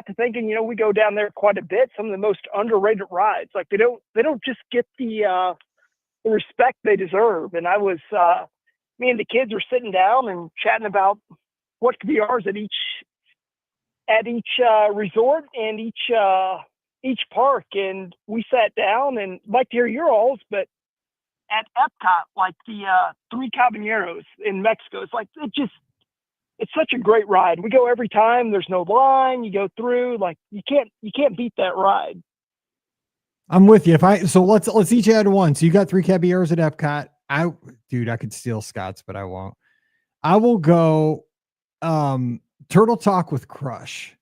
[SPEAKER 4] to thinking, we go down there quite a bit. Some of the most underrated rides, like they don't just get the respect they deserve. And I was, me and the kids were sitting down and chatting about what could be ours at each resort and each park. And we sat down, and I'd like to hear your alls, but at Epcot, like the Three Caballeros in Mexico, it's such a great ride. We go every time. There's no line. You go through, like you can't beat that ride.
[SPEAKER 2] I'm with you. Let's each add one. So you got 3 Caballeros at Epcot. I could steal Scott's, but I won't. I will go Turtle Talk with Crush.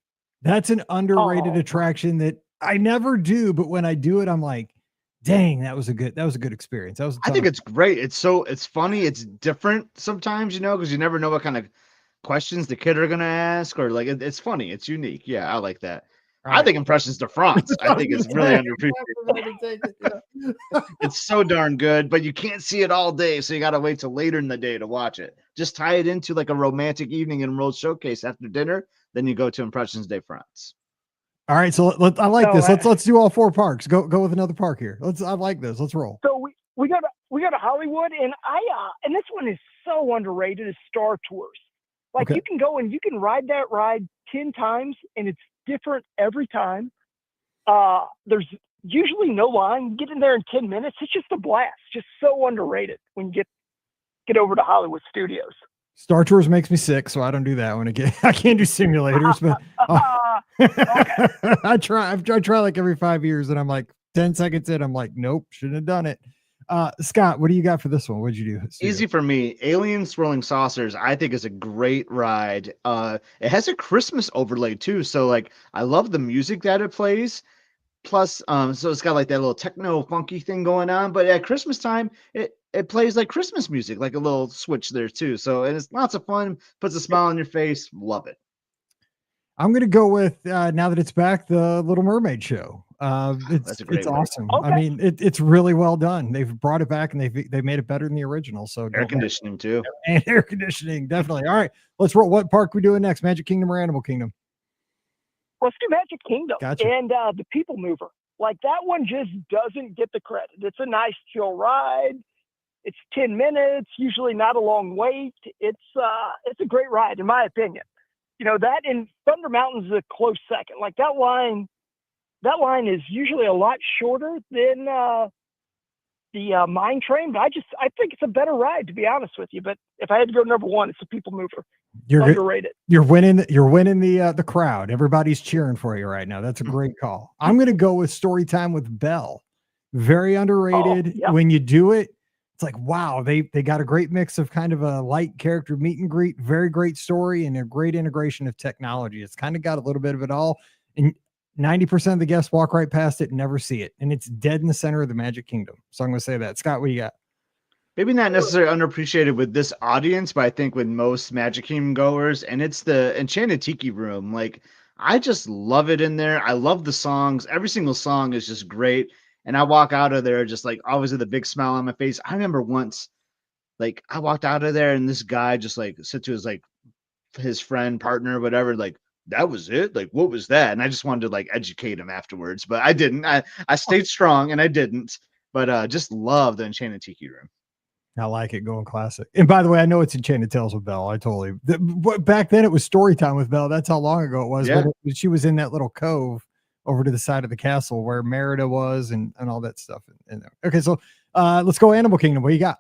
[SPEAKER 2] That's an underrated attraction that I never do, but when I do it, I'm like, dang, that was a good experience.
[SPEAKER 1] I think it's great. It's funny. It's different sometimes, because you never know what kind of questions the kid are gonna ask, or like it's funny. It's unique. Yeah, I like that. I think Impressions de France. I think it's really underappreciated. It's so darn good, but you can't see it all day, so you got to wait till later in the day to watch it. Just tie it into like a romantic evening and World Showcase after dinner. Then you go to Impressions de France.
[SPEAKER 2] All right, so I like this. Let's do all 4 parks. Go with another park here. I like this. Let's roll.
[SPEAKER 4] So we go to Hollywood, and and this one is so underrated. Is Star Tours. Like you can go and you can ride that ride 10 times, and it's different every time. There's usually no line. Get in there in 10 minutes. It's just a blast. Just so underrated when you get over to Hollywood Studios.
[SPEAKER 2] Star Tours makes me sick, so I don't do that one again. I can't do simulators, but I try like every 5 years, and I'm like 10 seconds in, I'm like, nope, shouldn't have done it. Scott, what do you got for this one? What'd you do?
[SPEAKER 1] Easy for me. Alien Swirling Saucers, I think, is a great ride. It has a Christmas overlay too, so like I love the music that it plays. Plus, so it's got like that little techno funky thing going on. But at Christmas time, it plays like Christmas music, like a little switch there too. So and it's lots of fun. Puts a smile on your face. Love it.
[SPEAKER 2] I'm gonna go with now that it's back, the Little Mermaid show.
[SPEAKER 1] That's a great
[SPEAKER 2] It's
[SPEAKER 1] ride.
[SPEAKER 2] awesome.
[SPEAKER 4] Okay.
[SPEAKER 2] I mean, it's really well done. They've brought it back and they made it better than the original. So
[SPEAKER 1] Air
[SPEAKER 2] don't let-
[SPEAKER 1] conditioning too.
[SPEAKER 2] and air conditioning, definitely. All right, let's roll. What park we doing next? Magic Kingdom or Animal Kingdom?
[SPEAKER 4] Let's do Magic Kingdom.
[SPEAKER 2] Gotcha.
[SPEAKER 4] And the People Mover. Like that one just doesn't get the credit. It's a nice chill ride. It's 10 minutes, usually not a long wait. It's a great ride in my opinion. You know, that and Thunder Mountain's a close second. Like that line is usually a lot shorter than the Mine Train, but I think it's a better ride, to be honest with you. But if I had to go number one, it's the People Mover. Underrated.
[SPEAKER 2] You're winning the crowd. Everybody's cheering for you right now. That's a great call. I'm going to go with Storytime with Belle. Very underrated.
[SPEAKER 4] Yeah.
[SPEAKER 2] When you do it, it's like, wow, they got a great mix of kind of a light character meet and greet, very great story, and a great integration of technology. It's kind of got a little bit of it all. And 90% of the guests walk right past it and never see it. And it's dead in the center of the Magic Kingdom. So I'm going to say that. Scott, what do you got?
[SPEAKER 1] Maybe not necessarily underappreciated with this audience, but I think with most Magic Kingdom goers, and it's the Enchanted Tiki Room. Like, I just love it in there. I love the songs. Every single song is just great. And I walk out of there just like always with a big smile on my face. I remember once, like, I walked out of there and this guy just like said to his friend, partner, whatever, like, that was it? Like, what was that? And I just wanted to like educate him afterwards, but I didn't. I stayed strong and I didn't. But just love the Enchanted Tiki Room.
[SPEAKER 2] I like it, going classic. And by the way, I know it's Enchanted Tales with Belle. Back then it was Storytime with Belle. That's how long ago it was.
[SPEAKER 1] Yeah.
[SPEAKER 2] But she was in that little cove over to the side of the castle where Merida was and all that stuff. Okay, so let's go Animal Kingdom. What you got?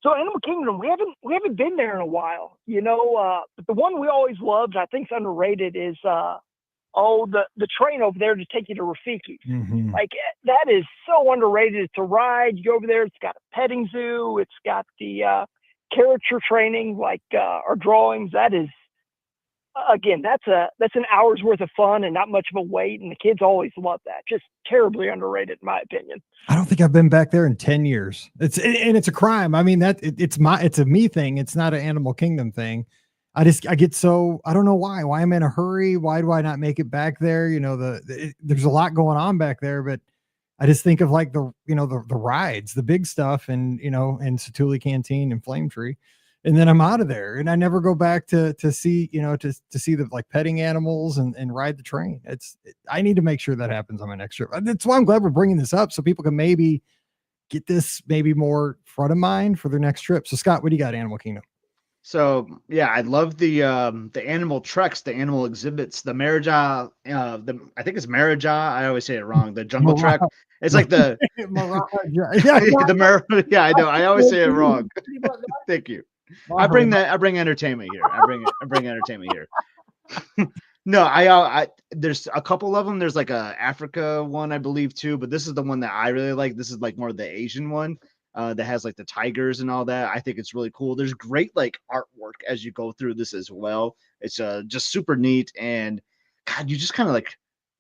[SPEAKER 4] So Animal Kingdom, we haven't been there in a while, you know. But the one we always loved, I think, is underrated, is the train over there to take you to Rafiki's.
[SPEAKER 2] Mm-hmm.
[SPEAKER 4] Like that is so underrated. It's a ride. You go over there. It's got a petting zoo. It's got the character training, like our drawings. That is, again, that's an hour's worth of fun and not much of a wait. And the kids always love that. Just terribly underrated, in my opinion.
[SPEAKER 2] I don't think I've been back there in 10 years. It's a crime. I mean, it's a me thing. It's not an Animal Kingdom thing. I get so, I don't know why I'm in a hurry. Why do I not make it back there? You know, there's a lot going on back there, but I just think of like the rides, the big stuff, and, you know, and Satuli Canteen and Flame Tree. And then I'm out of there and I never go back to see, you know, to see the like petting animals and ride the train. I need to make sure that happens on my next trip. That's why I'm glad we're bringing this up, so people can maybe get this maybe more front of mind for their next trip. So Scott, what do you got, Animal Kingdom?
[SPEAKER 1] So yeah, I love the animal treks, the animal exhibits, the Marija, I think it's Marija. I always say it wrong. The jungle trek. It's like the yeah, I know. I always say it wrong. Thank you. I bring entertainment here. I bring entertainment here. No, there's a couple of them. There's like a Africa one, I believe, too, but this is the one that I really like. This is like more the Asian one. That has like the tigers and all that. I think it's really cool. There's great like artwork as you go through this as well. It's just super neat, and God, you just kind of like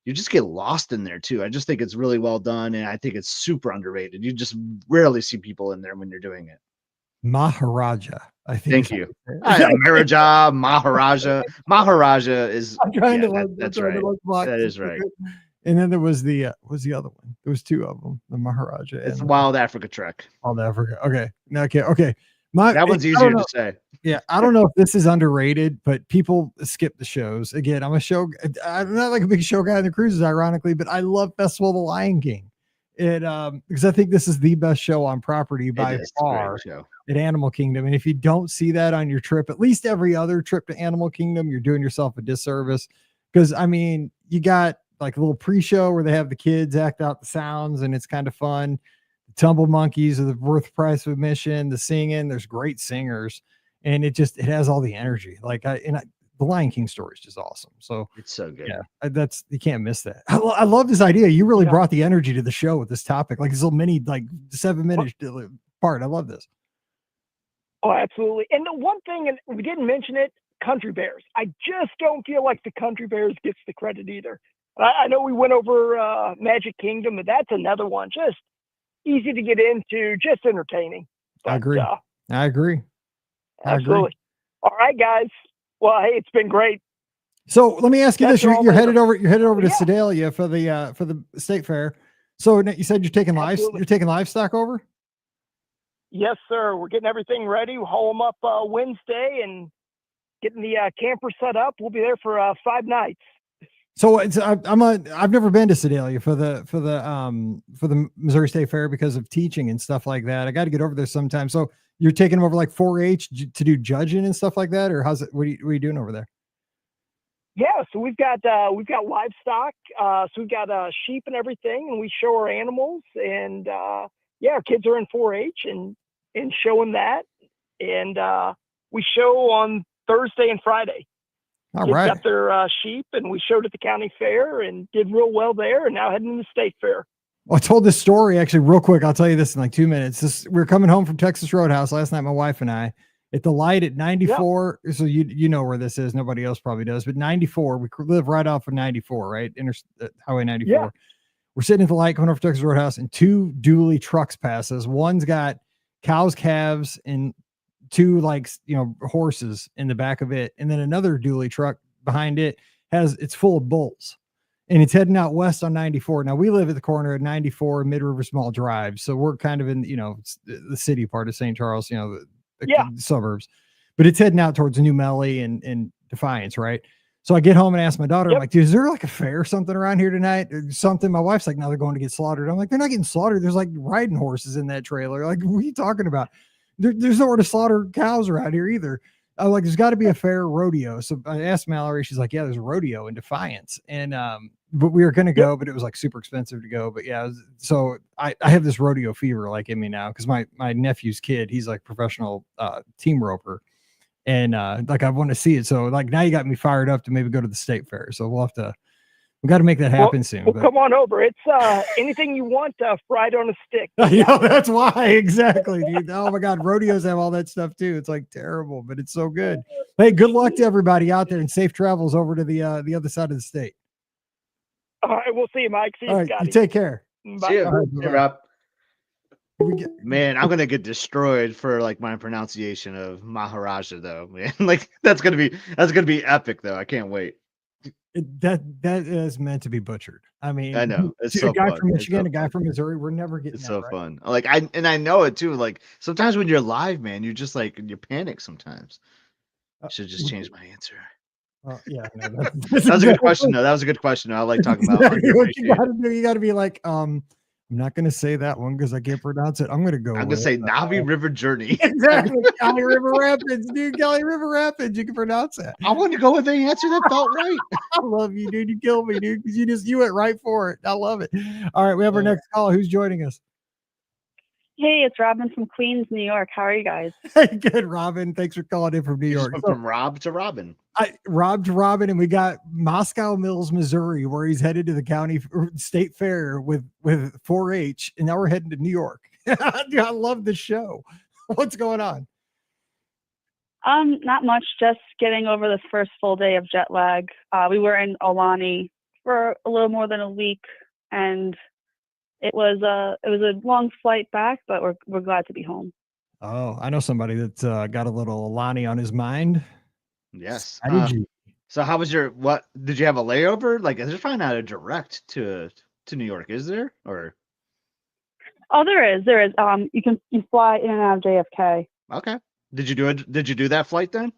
[SPEAKER 1] you just get lost in there too. I just think it's really well done, and I think it's super underrated. You just rarely see people in there when you're doing it.
[SPEAKER 2] Maharaja, I think.
[SPEAKER 1] Thank you. Maharaja, Maharaja is.
[SPEAKER 2] I'm trying to look.
[SPEAKER 1] That's right. That is right.
[SPEAKER 2] And then there was the other one. There was two of them. The Maharaja.
[SPEAKER 1] It's Wild Africa Trek.
[SPEAKER 2] Wild Africa. Okay. Okay.
[SPEAKER 1] That one's easier to say.
[SPEAKER 2] Yeah, I don't know if this is underrated, but people skip the shows. Again, I'm not like a big show guy in the cruises, ironically, but I love Festival of the Lion King. Because I think this is the best show on property by far at Animal Kingdom. And if you don't see that on your trip, at least every other trip to Animal Kingdom, you're doing yourself a disservice. Because I mean, you got like a little pre-show where they have the kids act out the sounds and it's kind of fun. The Tumble Monkeys are the worth price of admission, the singing, there's great singers, and it has all the energy. The Lion King story is just awesome. So
[SPEAKER 1] it's so good.
[SPEAKER 2] Yeah, you can't miss that. I love this idea. You really brought the energy to the show with this topic, like this little mini, like 7-minute part. I love this.
[SPEAKER 4] Oh, absolutely. And the one thing, and we didn't mention it, Country Bears. I just don't feel like the Country Bears gets the credit either. I know we went over Magic Kingdom, but that's another one. Just easy to get into, just entertaining. But,
[SPEAKER 2] I agree. I agree.
[SPEAKER 4] Absolutely. All right, guys. Well, hey, it's been great.
[SPEAKER 2] So let me ask you
[SPEAKER 4] That's
[SPEAKER 2] this: you're
[SPEAKER 4] all labor.
[SPEAKER 2] headed over. You're headed over to
[SPEAKER 4] Yeah.
[SPEAKER 2] Sedalia for the state fair. So you said you're taking
[SPEAKER 4] Absolutely.
[SPEAKER 2] you're taking livestock over.
[SPEAKER 4] Yes, sir. We're getting everything ready. We'll haul them up Wednesday and getting the camper set up. We'll be there for 5 nights.
[SPEAKER 2] So I've never been to Sedalia for the Missouri State Fair because of teaching and stuff like that. I got to get over there sometime. So you're taking them over like 4-H to do judging and stuff like that, or how's it? What are you doing over there?
[SPEAKER 4] Yeah, so we've got livestock. So we've got sheep and everything, and we show our animals. And yeah, our kids are in 4-H and showing that. And we show on Thursday and Friday.
[SPEAKER 2] All
[SPEAKER 4] Kids
[SPEAKER 2] right.
[SPEAKER 4] got their sheep, and we showed at the county fair and did real well there. And now heading to the state fair.
[SPEAKER 2] Well, I told this story actually real quick. I'll tell you this in like 2 minutes. We were coming home from Texas Roadhouse last night, my wife and I, at the light at 94. Yep. So you know where this is. Nobody else probably does, but 94. We live right off of 94, right? Highway 94. Yeah. We're sitting at the light coming over Texas Roadhouse, and 2 dually trucks passes. One's got cows, calves, and 2 horses in the back of it, and then another dually truck behind it it's full of bulls, and it's heading out west on 94. Now we live at the corner of 94 Mid River Small Drive, so we're kind of in the city part of St. Charles, the suburbs, but it's heading out towards New Melly and Defiance, right? So I get home and ask my daughter, I'm like, dude, is there like a fair or something around here tonight or something? My wife's like, no, they're going to get slaughtered. I'm like, they're not getting slaughtered. There's like riding horses in that trailer. Like, what are you talking about? There's nowhere to slaughter cows around here either. I'm like, there's got to be a fair rodeo. So I asked Mallory, she's like, yeah, there's a rodeo in Defiance. And, but we were going to go, but it was like super expensive to go. But yeah, so I have this rodeo fever like in me now. Cause my nephew's kid, he's like professional, team roper. And, like, I want to see it. So like, now you got me fired up to maybe go to the state fair. So we got to make that happen soon.
[SPEAKER 4] Well, come on over. It's anything you want fried on a stick.
[SPEAKER 2] Yeah, that's why. Exactly, dude. Oh my God. Rodeos have all that stuff too. It's like terrible, but it's so good. Hey, good luck to everybody out there and safe travels over to the other side of the state.
[SPEAKER 4] All right. We'll see you, Mike. See you,
[SPEAKER 2] all right,
[SPEAKER 4] Scotty.
[SPEAKER 2] you take care.
[SPEAKER 4] Bye.
[SPEAKER 1] See you.
[SPEAKER 2] Right,
[SPEAKER 1] hey, Rob. Man, I'm gonna get destroyed for like my pronunciation of Maharaja though, man. Like that's gonna be epic though. I can't wait.
[SPEAKER 2] That is meant to be butchered. I mean,
[SPEAKER 1] I know it's so
[SPEAKER 2] a guy
[SPEAKER 1] fun.
[SPEAKER 2] from Michigan, a guy from Missouri. We're never getting.
[SPEAKER 1] It's
[SPEAKER 2] that
[SPEAKER 1] so
[SPEAKER 2] right.
[SPEAKER 1] fun. Like I know it too. Like sometimes when you're live, man, you just like you panic sometimes. I should just change my answer.
[SPEAKER 2] Yeah, no,
[SPEAKER 1] that was a good question though. That was a good question. I like talking about
[SPEAKER 2] what you gotta do. You gotta be like, I'm not gonna say that one because I can't pronounce it. I'm gonna
[SPEAKER 1] say Navi River Journey.
[SPEAKER 2] Exactly. Cali River Rapids, dude. Cali River Rapids. You can pronounce that.
[SPEAKER 1] I want to go with the answer that felt right.
[SPEAKER 2] I love you, dude. You killed me, dude, because you went right for it. I love it. All right, we have our next caller. Who's joining us?
[SPEAKER 5] Hey, it's Robin from Queens, New York. How are you guys?
[SPEAKER 2] Hey, good, Robin. Thanks for calling in from New York.
[SPEAKER 1] From Rob to Robin.
[SPEAKER 2] Rob to Robin, and we got Moscow Mills, Missouri, where he's headed to the county state fair with 4-H, and now we're heading to New York. Dude, I love the show. What's going on?
[SPEAKER 5] Not much. Just getting over this first full day of jet lag. We were in Olani for a little more than a week, and it was a long flight back, but we're glad to be home.
[SPEAKER 2] Oh, I know somebody that's got a little Olani on his mind.
[SPEAKER 1] Yes. So how was what did you have a layover? Like, there's probably not a direct to New York, is there? Or
[SPEAKER 5] oh, there is. You fly in and out of JFK.
[SPEAKER 1] Okay. Did you do that flight then?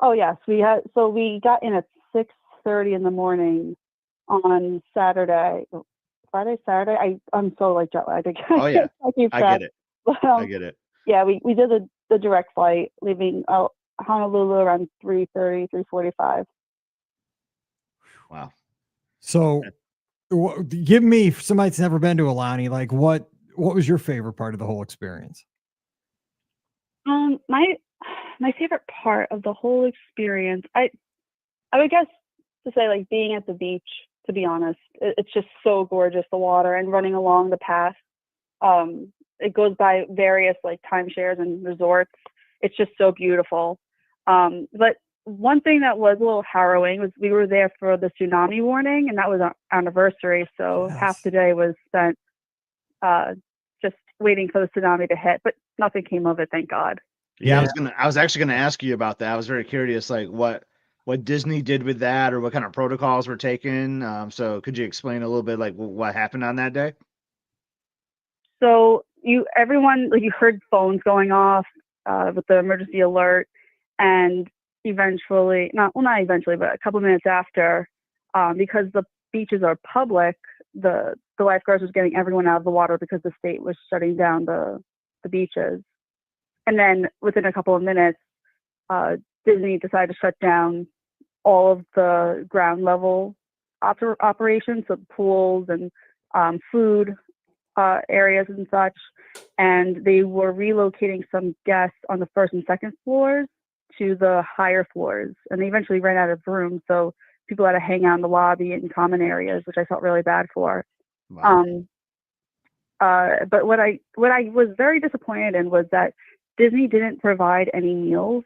[SPEAKER 5] Oh yes, we got in at 6:30 in the morning on Saturday. Saturday. I'm so like jet lagged.
[SPEAKER 1] Oh yeah, I get it. I get it.
[SPEAKER 5] Yeah, we did the direct flight leaving Honolulu around 3:30, 3:45.
[SPEAKER 1] Wow.
[SPEAKER 2] So, give me somebody that's never been to Alani. Like, what was your favorite part of the whole experience?
[SPEAKER 5] My favorite part of the whole experience, I would guess to say like being at the beach. To be honest, it's just so gorgeous, the water, and running along the path. It goes by various like timeshares and resorts. It's just so beautiful. But one thing that was a little harrowing was we were there for the tsunami warning, and that was our anniversary. So
[SPEAKER 2] Yes.
[SPEAKER 5] Half the day was spent just waiting for the tsunami to hit, but nothing came of it, thank God.
[SPEAKER 1] Yeah, I was actually gonna ask you about that. I was very curious, like what what Disney did with that, or what kind of protocols were taken. So could you explain a little bit like what happened on that day?
[SPEAKER 5] So everyone, like, you heard phones going off with the emergency alert, and eventually, not eventually, but a couple of minutes after, because the beaches are public, the lifeguards was getting everyone out of the water because the state was shutting down the beaches. And then within a couple of minutes, Disney decided to shut down all of the ground level operations, so pools and food areas and such. And they were relocating some guests on the first and second floors to the higher floors. And they eventually ran out of room, so people had to hang out in the lobby and common areas, which I felt really bad for.
[SPEAKER 1] Wow.
[SPEAKER 5] But what I was very disappointed in was that Disney didn't provide any meals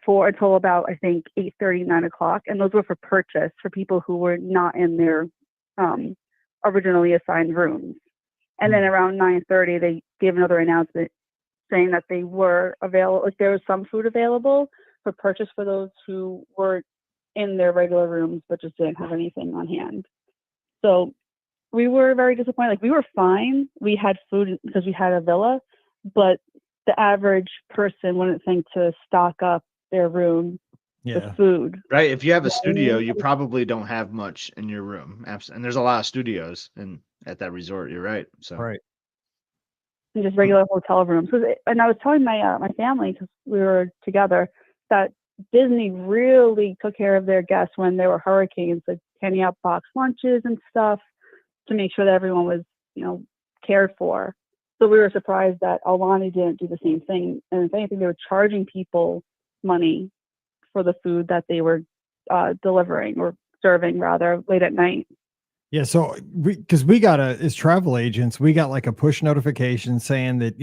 [SPEAKER 5] until about, I think, 8:30, 9 o'clock, and those were for purchase for people who were not in their originally assigned rooms. And then around 9:30, they gave another announcement saying that they were available, like there was some food available for purchase for those who were in their regular rooms but just didn't have anything on hand. So we were very disappointed. Like, we were fine. We had food because we had a villa, but the average person wouldn't think to stock up their room with food.
[SPEAKER 1] Right. If you have a studio, you probably don't have much in your room. And there's a lot of studios at that resort. You're right. So
[SPEAKER 2] Right.
[SPEAKER 5] And just regular hotel rooms. And I was telling my my family, because we were together, that Disney really took care of their guests when there were hurricanes, like handing out box lunches and stuff to make sure that everyone was, cared for. So we were surprised that Aulani didn't do the same thing. And if anything, they were charging people money for the food that they were delivering or serving, rather, late at night.
[SPEAKER 2] Yeah, so because we got as travel agents, we got like a push notification saying that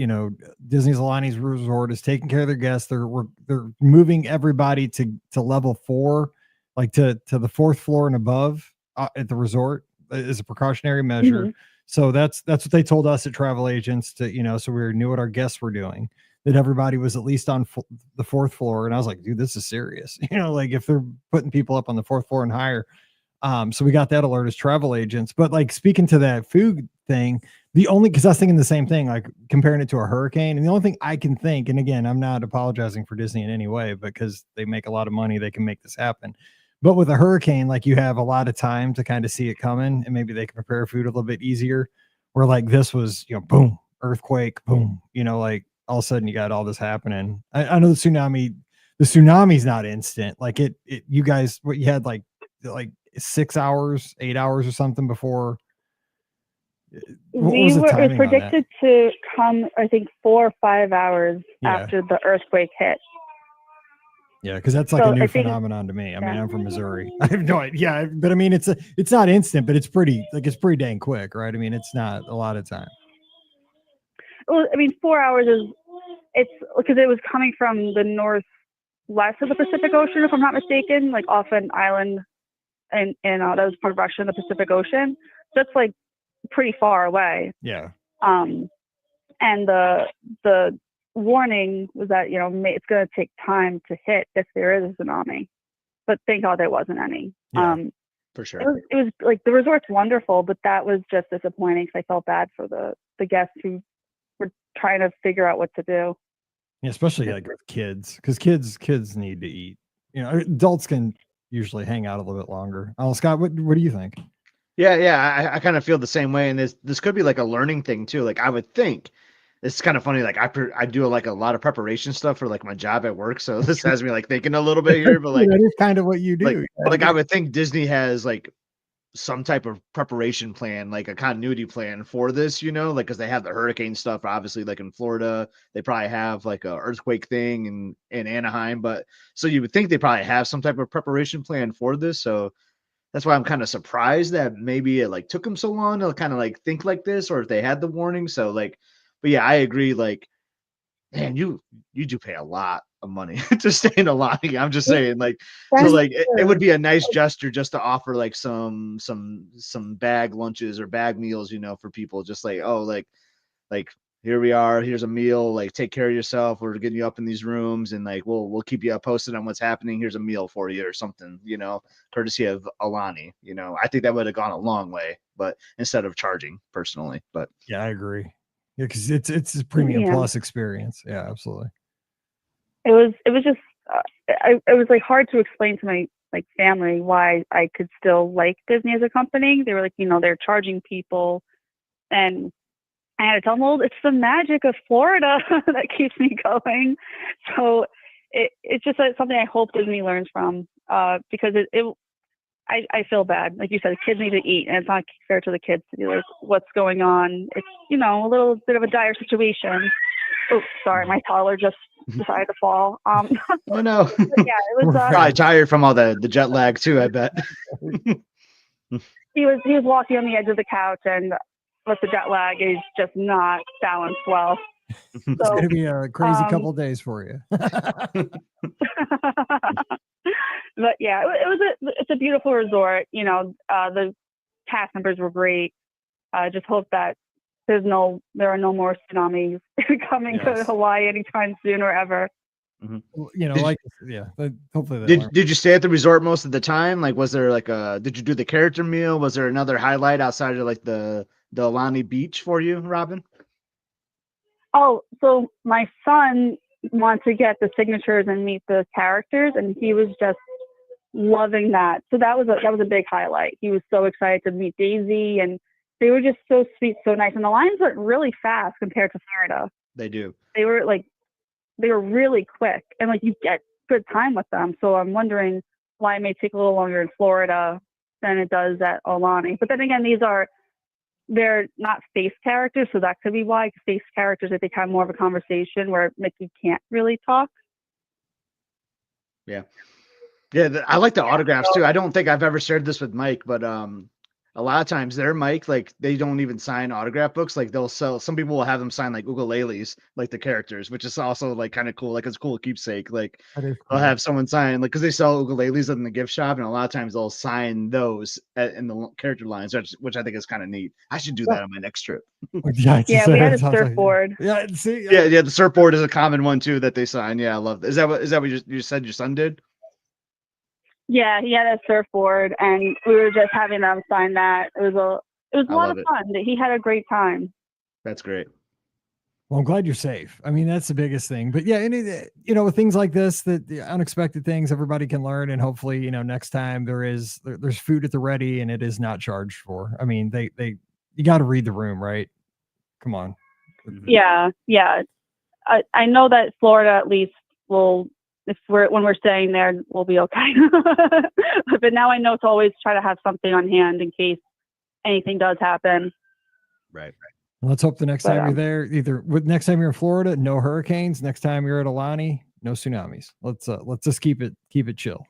[SPEAKER 2] Disney's Aulani's Resort is taking care of their guests. They're moving everybody to level 4, like to the 4th floor and above at the resort as a precautionary measure.
[SPEAKER 5] Mhm.
[SPEAKER 2] So that's what they told us at travel agents to so we knew what our guests were doing. That everybody was at least on the 4th floor, and I was like, dude, this is serious. Like if they're putting people up on the 4th floor and higher. So we got that alert as travel agents. But like speaking to that food thing, because I was thinking the same thing, like comparing it to a hurricane. And the only thing I can think, and again, I'm not apologizing for Disney in any way, because they make a lot of money, they can make this happen. But with a hurricane, like you have a lot of time to kind of see it coming, and maybe they can prepare food a little bit easier. Where like this was, boom, earthquake, boom, like all of a sudden you got all this happening. I know the tsunami's not instant. Like you guys, what you had like 6 hours, 8 hours or something before.
[SPEAKER 5] It was predicted to come, I think, 4 or 5 hours after the earthquake hit.
[SPEAKER 2] Yeah, because that's like a new phenomenon to me. I mean, I'm from Missouri. I have no idea. Yeah, but I mean, it's not instant, but it's pretty dang quick, right? I mean, it's not a lot of time.
[SPEAKER 5] Well, I mean, 4 hours it's because it was coming from the northwest of the Pacific Ocean, if I'm not mistaken, like off an island. And that was part of Russia in the Pacific Ocean. So it's like pretty far away.
[SPEAKER 2] Yeah.
[SPEAKER 5] And the warning was that it's going to take time to hit if there is a tsunami, but thank God there wasn't any.
[SPEAKER 1] For sure.
[SPEAKER 5] It was like the resort's wonderful, but that was just disappointing because I felt bad for the guests who were trying to figure out what to do.
[SPEAKER 2] Yeah, especially like with kids, because kids need to eat. Adults can usually hang out a little bit longer. Scott, what do you think?
[SPEAKER 1] Yeah. I kind of feel the same way. And this could be like a learning thing too. Like I would think it's kind of funny. Like I do like a lot of preparation stuff for like my job at work. So this has me like thinking a little bit here, but like
[SPEAKER 2] that is kind of what you do.
[SPEAKER 1] Like I would think Disney has like some type of preparation plan, like a continuity plan for this, like, cause they have the hurricane stuff, obviously, like in Florida, they probably have like a earthquake thing in Anaheim, but so you would think they probably have some type of preparation plan for this. So that's why I'm kind of surprised that maybe it like took them so long to kind of like think like this, or if they had the warning. So like, but yeah, I agree. Like, man, you do pay a lot of money to stay in a lobby. I'm just saying, like, so like it would be a nice gesture just to offer like some bag lunches or bag meals, for people, just like, oh, like here we are. Here's a meal. Like, take care of yourself. We're getting you up in these rooms, and like we'll keep you posted on what's happening. Here's a meal for you or something, courtesy of Alani. I think that would have gone a long way, but instead of charging personally. But
[SPEAKER 2] yeah, I agree. Yeah, because it's a premium plus experience. Yeah, absolutely.
[SPEAKER 5] It was just it was like hard to explain to my like family why I could still like Disney as a company. They were like, they're charging people, and I had to tell them, well, it's the magic of Florida that keeps me going. So it's just something I hope Disney learns from, because I feel bad. Like you said, kids need to eat, and it's not fair to the kids to be like, what's going on? It's, a little bit of a dire situation. Oh, sorry, my toddler just decided to fall.
[SPEAKER 1] Oh no.
[SPEAKER 5] Yeah, it was
[SPEAKER 1] probably tired from all the jet lag too, I bet.
[SPEAKER 5] He was walking on the edge of the couch, and with the jet lag, he's just not balanced well.
[SPEAKER 2] It's going to be a crazy couple of days for you.
[SPEAKER 5] But yeah, it's a beautiful resort. The cast members were great. I just hope that there are no more tsunamis coming to Hawaii anytime soon or ever.
[SPEAKER 2] Mm-hmm. Hopefully.
[SPEAKER 1] Did you stay at the resort most of the time? Like, was there did you do the character meal? Was there another highlight outside of like the Alani Beach for you, Robin?
[SPEAKER 5] Oh, so my son wanted to get the signatures and meet the characters, and he was just loving that. So that was a big highlight. He was so excited to meet Daisy, and they were just so sweet, so nice. And the lines went really fast compared to Florida.
[SPEAKER 1] They do.
[SPEAKER 5] They were really quick, and like you get good time with them. So I'm wondering why it may take a little longer in Florida than it does at Alani. But then again, they're not face characters, so that could be why. Face characters, I think, have more of a conversation where Mickey can't really talk.
[SPEAKER 1] Yeah, I like the autographs too. I don't think I've ever shared this with Mike, but a lot of times their Mike, like they don't even sign autograph books. Like they'll sell. Some people will have them sign like ukuleles, like the characters, which is also like kind of cool. Like it's a cool keepsake. Like
[SPEAKER 2] cool.
[SPEAKER 1] They'll have someone sign, like, because they sell ukuleles in the gift shop, and a lot of times they'll sign those in the character lines, which I think is kind of neat. I should do that on my next trip.
[SPEAKER 5] Yeah, we had a surfboard.
[SPEAKER 2] Yeah, see,
[SPEAKER 1] yeah, the surfboard is a common one too that they sign. Yeah, I love that. Is that what you said your son did?
[SPEAKER 5] Yeah, he had a surfboard, and we were just having them sign that. It was a lot of fun. He had a great time.
[SPEAKER 1] That's great.
[SPEAKER 2] Well, I'm glad you're safe. I mean, that's the biggest thing. But yeah, with things like this, the unexpected things everybody can learn, and hopefully, next time there's food at the ready and it is not charged for. I mean, you got to read the room, right? Come on.
[SPEAKER 5] Yeah. I know that Florida at least will. When we're staying there, we'll be okay. But now I know to always try to have something on hand in case anything does happen.
[SPEAKER 1] Right.
[SPEAKER 2] Let's hope the next time you're there, next time you're in Florida, no hurricanes. Next time you're at Alani, no tsunamis. Let's just keep it chill.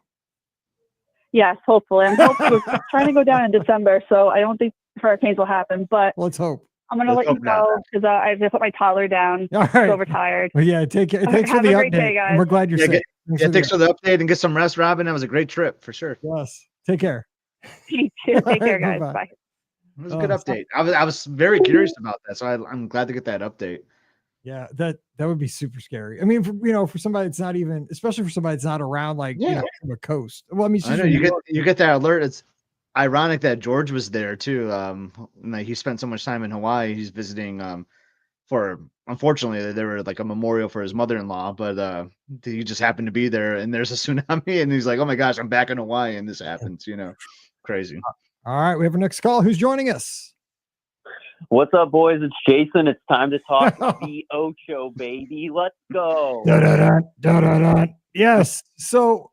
[SPEAKER 5] Yes, hopefully. We're trying to go down in December, so I don't think hurricanes will happen. But
[SPEAKER 2] let's hope.
[SPEAKER 5] I'm going to let you go because I have to put my toddler down.
[SPEAKER 2] All right.
[SPEAKER 5] I'm overtired.
[SPEAKER 2] Well, yeah, thanks for the update.
[SPEAKER 5] Day, guys.
[SPEAKER 2] We're glad you're safe.
[SPEAKER 1] Thanks for the update and get some rest, Robin. That was a great trip for sure.
[SPEAKER 2] Yes. Take care.
[SPEAKER 5] You too. Take care, guys. Bye.
[SPEAKER 1] It was a good update. I was very curious about that, so I'm glad to get that update.
[SPEAKER 2] Yeah, that would be super scary. I mean, for somebody that's not even, especially for somebody that's not around, like from a coast. Well, I mean,
[SPEAKER 1] I know you get that alert. It's ironic that George was there too. Like he spent so much time in Hawaii. He's visiting unfortunately there were like a memorial for his mother-in-law, but he just happened to be there, and there's a tsunami, and he's like, oh my gosh, I'm back in Hawaii and this happens. Crazy.
[SPEAKER 2] All right, we have our next call. Who's joining us?
[SPEAKER 6] What's up, boys? It's Jason. It's time to talk the Ocho, baby. Let's go.
[SPEAKER 2] Yes. So,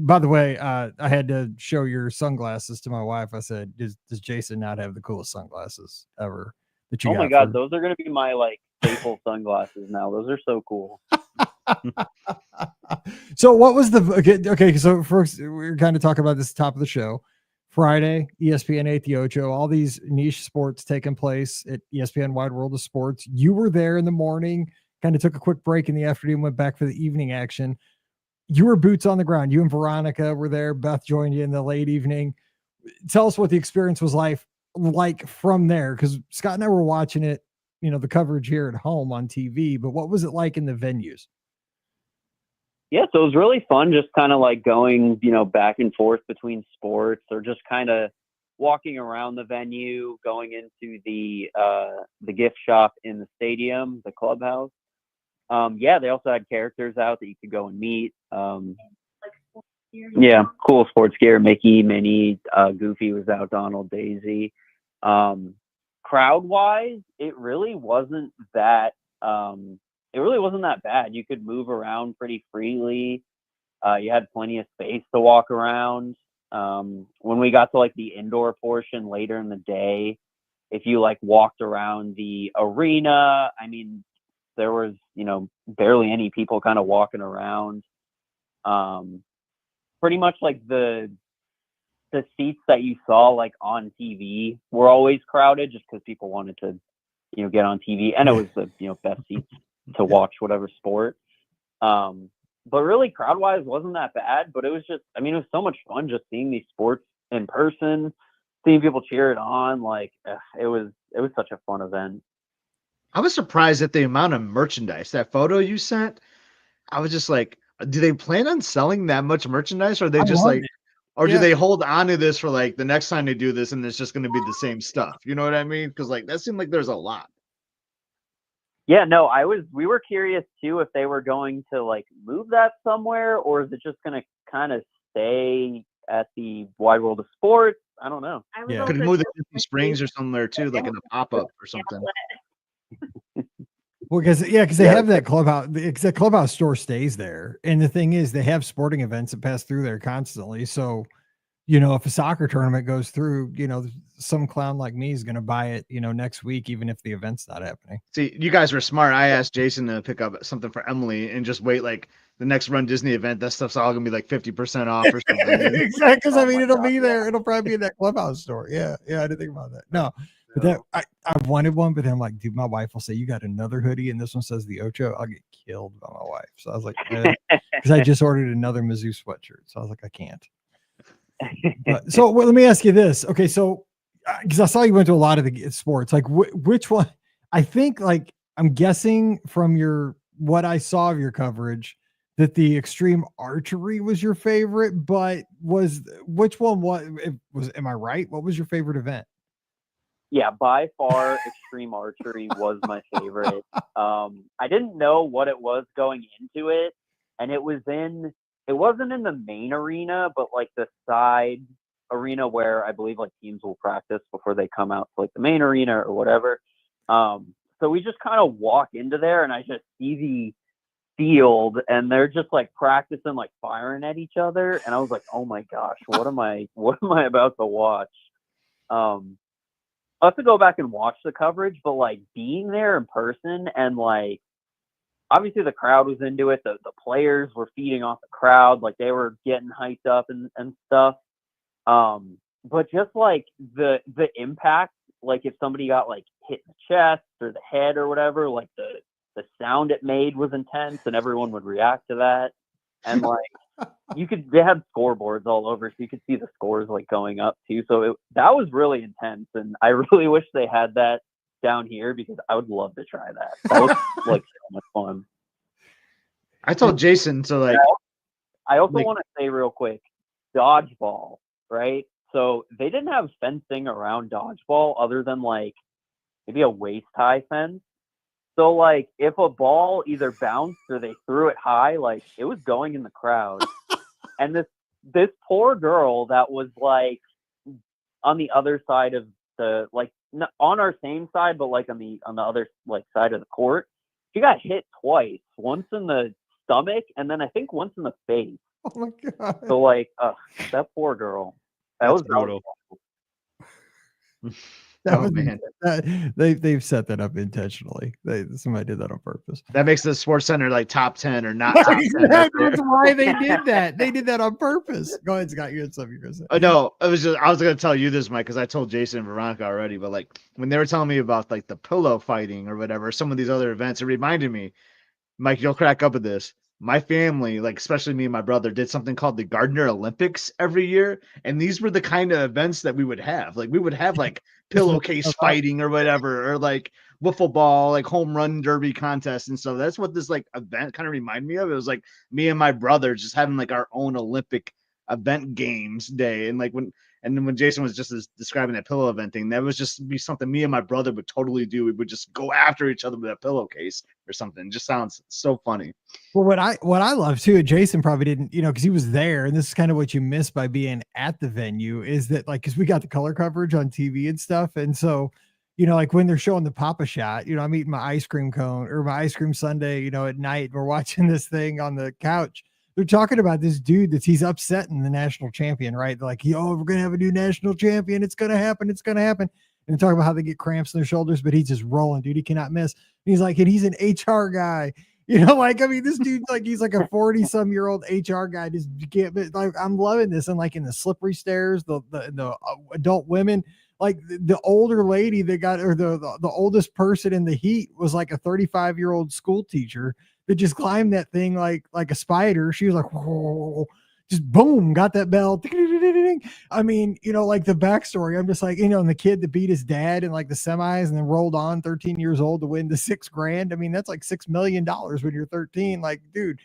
[SPEAKER 2] by the way, I had to show your sunglasses to my wife. I said, does Jason not have the coolest sunglasses ever that you got?
[SPEAKER 6] Oh my God, those are going to be my staple sunglasses now. Those are so cool.
[SPEAKER 2] So what was okay. So first we're kind of talking about this top of the show. Friday, ESPN 8 The Ocho, all these niche sports taking place at ESPN Wide World of Sports. You were there in the morning, kind of took a quick break in the afternoon, went back for the evening action. You were boots on the ground. You and Veronica were there. Beth joined you in the late evening. Tell us what the experience was like from there, because Scott and I were watching it. the coverage here at home on TV, but what was it like in the venues?
[SPEAKER 6] Yeah, so it was really fun just kind of like going, back and forth between sports, or just kind of walking around the venue, going into the gift shop in the stadium, the clubhouse. Yeah, they also had characters out that you could go and meet. Yeah, cool sports gear. Mickey, Minnie, Goofy was out, Donald, Daisy. Crowd wise, it really wasn't that bad. You could move around pretty freely. You had plenty of space to walk around. When we got to like the indoor portion later in the day, if you like walked around the arena, I mean, there was, barely any people kind of walking around. Pretty much like the seats that you saw like on TV were always crowded just because people wanted to, get on TV, and it was the, best seats to watch whatever sport. But really crowd wise wasn't that bad, but it was just, it was so much fun just seeing these sports in person, seeing people cheer it on. Like it was such a fun event.
[SPEAKER 1] I was surprised at the amount of merchandise. That photo you sent, I was just like, do they plan on selling that much merchandise, or are they just like, or do they hold on to this for like the next time they do this and it's just going to be the same stuff? You know what I mean? Because like that seemed like there's a lot.
[SPEAKER 6] Yeah, no, we were curious too if they were going to like move that somewhere, or is it just going to kind of stay at the Wide World of Sports? I don't know.
[SPEAKER 2] Yeah.
[SPEAKER 1] Could move to Disney Springs or somewhere too, like in a pop-up or something.
[SPEAKER 2] Well, because they have that clubhouse. Because the clubhouse store stays there, and the thing is, they have sporting events that pass through there constantly. So, if a soccer tournament goes through, some clown like me is going to buy it, next week, even if the event's not happening.
[SPEAKER 1] See, you guys were smart. I asked Jason to pick up something for Emily and just wait like the next Run Disney event. That stuff's all gonna be like 50% off or something.
[SPEAKER 2] Exactly, because it'll be there. It'll probably be in that clubhouse store. Yeah, I didn't think about that. No. But that I wanted one, but then I'm like, dude, my wife will say, you got another hoodie and this one says the Ocho. I'll get killed by my wife. So I was like, because I just ordered another Mizzou sweatshirt. So I was like, I can't. So let me ask you this. Okay, so because I saw you went to a lot of the sports, like which one? I think like I'm guessing from what I saw of your coverage that the extreme archery was your favorite, but which one was? Am I right? What was your favorite event?
[SPEAKER 6] Yeah, by far, extreme archery was my favorite. I didn't know what it was going into it, and it wasn't in the main arena, but like the side arena where I believe like teams will practice before they come out to like the main arena or whatever. So we just kind of walk into there, and I just see the field, and they're just like practicing, like firing at each other, and I was like, oh my gosh, what am I about to watch? I'll have to go back and watch the coverage, but like being there in person, and like obviously the crowd was into it. The players were feeding off the crowd, like they were getting hyped up and stuff. But just like the impact, like if somebody got like hit in the chest or the head or whatever, like the sound it made was intense, and everyone would react to that. And like they had scoreboards all over, so you could see the scores like going up too. So that was really intense, and I really wish they had that down here because I would love to try that. That was like so much fun.
[SPEAKER 1] I told Jason to like.
[SPEAKER 6] I also want to say real quick, dodgeball, right? So they didn't have fencing around dodgeball other than like maybe a waist high fence. So, like, if a ball either bounced or they threw it high, like, it was going in the crowd. And this poor girl that was, like, on the other side of the, like, on our same side, but, like, on the other, like, side of the court, she got hit twice. Once in the stomach, and then I think once in the face.
[SPEAKER 2] Oh, my God.
[SPEAKER 6] So, like, that poor girl. That was brutal.
[SPEAKER 1] Man,
[SPEAKER 2] they've set that up intentionally. Somebody did that on purpose.
[SPEAKER 1] That makes the Sports Center like top 10 or not top 10.
[SPEAKER 2] That's why they did that. They did that on purpose. Go ahead, Scott. You had something you're gonna say.
[SPEAKER 1] No, I was gonna tell you this, Mike, because I told Jason and Veronica already. But like when they were telling me about like the pillow fighting or whatever, some of these other events, it reminded me, Mike, you'll crack up at this. My family, like especially me and my brother, did something called the Gardner Olympics every year, and these were the kind of events that we would have. Like we would have like pillowcase fighting or whatever, or like wiffle ball, like home run derby contest and stuff. That's what this like event kind of reminded me of. It was like me and my brother just having like our own Olympic event games day. And like when Jason was just describing that pillow event thing, that was just be something me and my brother would totally do. We would just go after each other with a pillowcase or something. It just sounds so funny.
[SPEAKER 2] Well, what I love too, Jason probably didn't, because he was there, and this is kind of what you miss by being at the venue, is that like, because we got the color coverage on TV and stuff, and so like when they're showing the Papa Shot, I'm eating my ice cream cone or my ice cream sundae, at night, and we're watching this thing on the couch. They're talking about this dude he's upsetting the national champion, right? They're like, we're gonna have a new national champion. It's gonna happen. It's gonna happen. And they're talking about how they get cramps in their shoulders, but he's just rolling, dude. He cannot miss. And he's like, and he's an HR guy. This dude's like, he's like a 40-some-year-old HR guy. Just can't, like, I'm loving this. And like in the slippery stairs, the adult women, like the older lady that got, or the oldest person in the heat was like a 35-year-old school teacher that just climbed that thing like a spider. She was like, whoa, just boom, got that bell. I mean, like the backstory, I'm just like, and the kid that beat his dad in like the semis and then rolled on 13 years old to win the $6,000. I mean, that's like $6 million when you're 13. Like, dude,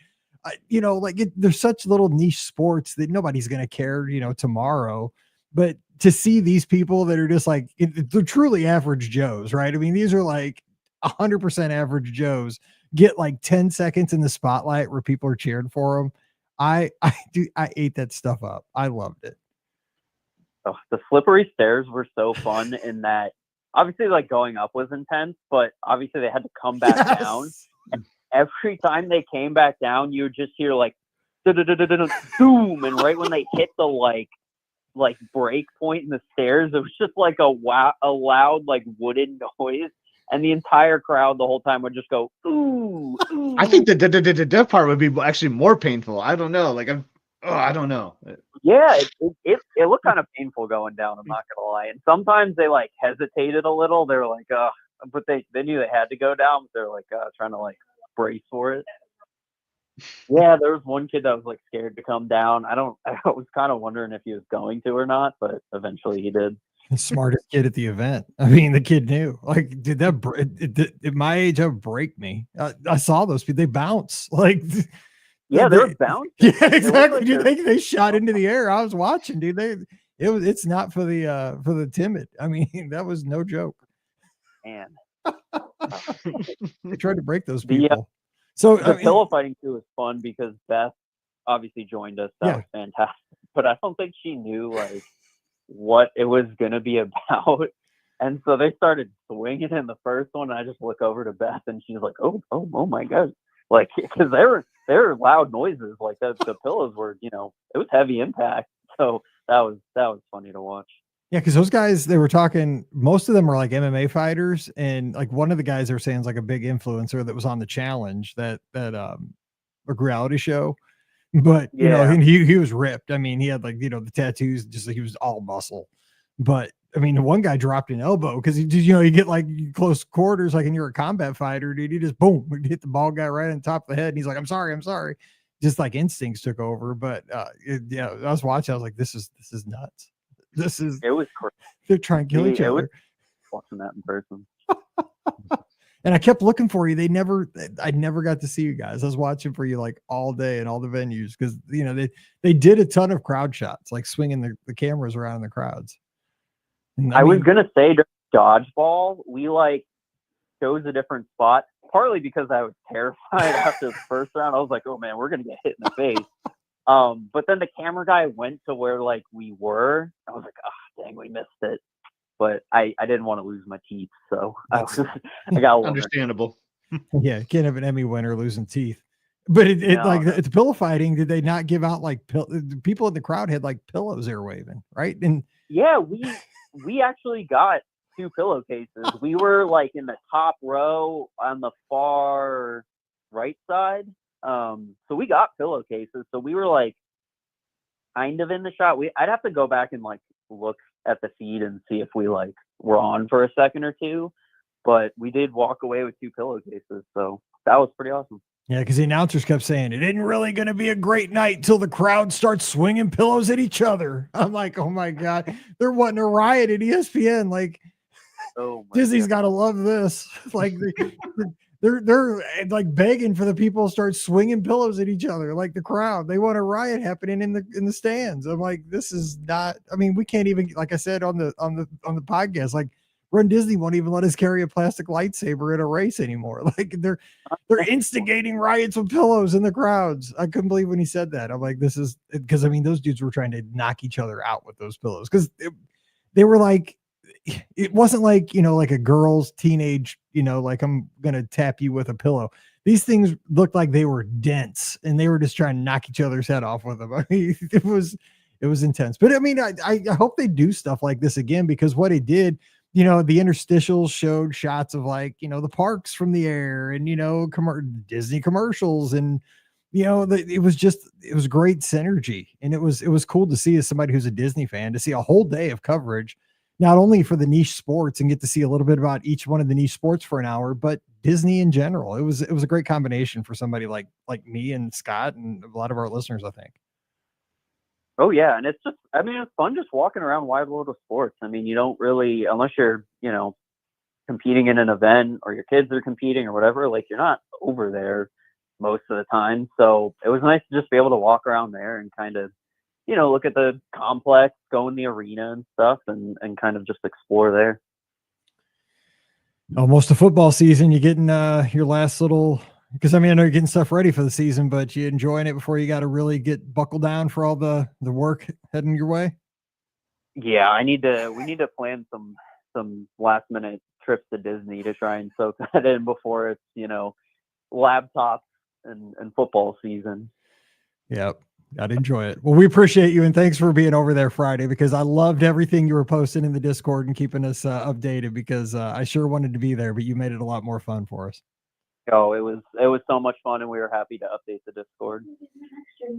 [SPEAKER 2] there's such little niche sports that nobody's going to care, tomorrow. But to see these people that are just like, they're truly average Joes, right? I mean, these are like 100% average Joes get like 10 seconds in the spotlight where people are cheering for them. I ate that stuff up. I loved it.
[SPEAKER 6] Oh, the slippery stairs were so fun in that obviously like going up was intense, but obviously they had to come back down. And every time they came back down, you would just hear like boom, and right when they hit the like break point in the stairs, it was just like a loud like wooden noise. And the entire crowd the whole time would just go, ooh, ooh.
[SPEAKER 1] I think the part would be actually more painful. I don't know. Like, I don't know.
[SPEAKER 6] Yeah, it looked kind of painful going down, I'm not going to lie. And sometimes they, like, hesitated a little. They were like, but they knew they had to go down. But they're like, trying to, like, brace for it. Yeah, there was one kid that was, like, scared to come down. I was kind of wondering if he was going to or not, but eventually he did.
[SPEAKER 2] The smartest kid at the event. I mean, the kid knew. Like, did that at my age, that would break me. I saw those people. They bounce. Like,
[SPEAKER 6] yeah, they were bouncing.
[SPEAKER 2] Yeah, exactly. Dude, they shot into the air. I was watching, dude. It's not for the timid. I mean, that was no joke.
[SPEAKER 6] Man,
[SPEAKER 2] they tried to break those people. So
[SPEAKER 6] the pillow fighting too was fun because Beth obviously joined us. That was fantastic. But I don't think she knew like what it was gonna be about, and so they started swinging in the first one. And I just look over to Beth, and she's like, "Oh my god!" Like, because they were loud noises. Like the pillows were, it was heavy impact. So that was funny to watch.
[SPEAKER 2] Yeah, because those guys, they were talking. Most of them are like MMA fighters, and like one of the guys they were saying is like a big influencer that was on the challenge that a reality show. But and he was ripped. I mean, he had like the tattoos, just like he was all muscle. But I mean, the one guy dropped an elbow because you get like close quarters, like, and you're a combat fighter, dude. You just boom, hit the ball guy right on top of the head, and he's like, "I'm sorry." Just like instincts took over. But I was watching. I was like, "This is nuts.
[SPEAKER 6] It was crazy.
[SPEAKER 2] They're trying to kill each other."
[SPEAKER 6] Watching that in person.
[SPEAKER 2] And I kept looking for you. I never got to see you guys. I was watching for you like all day in all the venues because they did a ton of crowd shots, like swinging the cameras around in the crowds. And, I mean,
[SPEAKER 6] was gonna say during dodgeball, we like chose a different spot, partly because I was terrified after the first round. I was like, "Oh man, we're gonna get hit in the face." But then the camera guy went to where like we were. I was like, "Oh dang, we missed it." But I didn't want to lose my teeth, so I got
[SPEAKER 1] understandable.
[SPEAKER 2] Yeah, can't have an Emmy winner losing teeth. But it's pillow fighting. Did they not give out like people in the crowd had like pillows they were waving, right? And
[SPEAKER 6] yeah, we actually got 2 pillowcases. We were like in the top row on the far right side, so we got pillowcases. So we were like kind of in the shot. I'd have to go back and like look at the feed and see if we like were on for a second or two, but we did walk away with 2 pillowcases, so that was pretty awesome.
[SPEAKER 2] Yeah, because the announcers kept saying it isn't really going to be a great night till the crowd starts swinging pillows at each other. I'm like, oh my god, they're wanting a riot at ESPN. Like,
[SPEAKER 6] Oh my
[SPEAKER 2] Disney's
[SPEAKER 6] God.
[SPEAKER 2] got to love this. Like they're like begging for the people to start swinging pillows at each other, like the crowd. They want a riot happening in the stands. I'm like, this is not. I mean, we can't even, like I said on the podcast, like Run Disney won't even let us carry a plastic lightsaber in a race anymore. Like they're instigating riots with pillows in the crowds. I couldn't believe when he said that. I'm like, this is because I mean those dudes were trying to knock each other out with those pillows because they were like, it wasn't like, like a girl's teenage, like I'm going to tap you with a pillow. These things looked like they were dense and they were just trying to knock each other's head off with them. I mean, it was intense, but I mean, I hope they do stuff like this again, because what it did, the interstitials showed shots of like, the parks from the air and, Disney commercials and, it was great synergy. And it was cool to see, as somebody who's a Disney fan, to see a whole day of coverage, not only for the niche sports and get to see a little bit about each one of the niche sports for an hour, but Disney in general. It was a great combination for somebody like me and Scott and a lot of our listeners, I think.
[SPEAKER 6] Oh yeah, and it's fun just walking around Wide World of Sports. I mean, you don't really, unless you're, competing in an event or your kids are competing or whatever, like you're not over there most of the time. So it was nice to just be able to walk around there and kind of, look at the complex, go in the arena and stuff and kind of just explore there.
[SPEAKER 2] Almost a football season. You getting your last little, because I mean, I know you're getting stuff ready for the season, but you enjoying it before you got to really get buckled down for all the work heading your way?
[SPEAKER 6] Yeah, we need to plan some last minute trips to Disney to try and soak that in before it's, laptops and football season.
[SPEAKER 2] Yep. I'd enjoy it. Well, we appreciate you and thanks for being over there Friday, because I loved everything you were posting in the Discord and keeping us updated, because I sure wanted to be there, but you made it a lot more fun for us.
[SPEAKER 6] Oh, it was so much fun, and we were happy to update the Discord.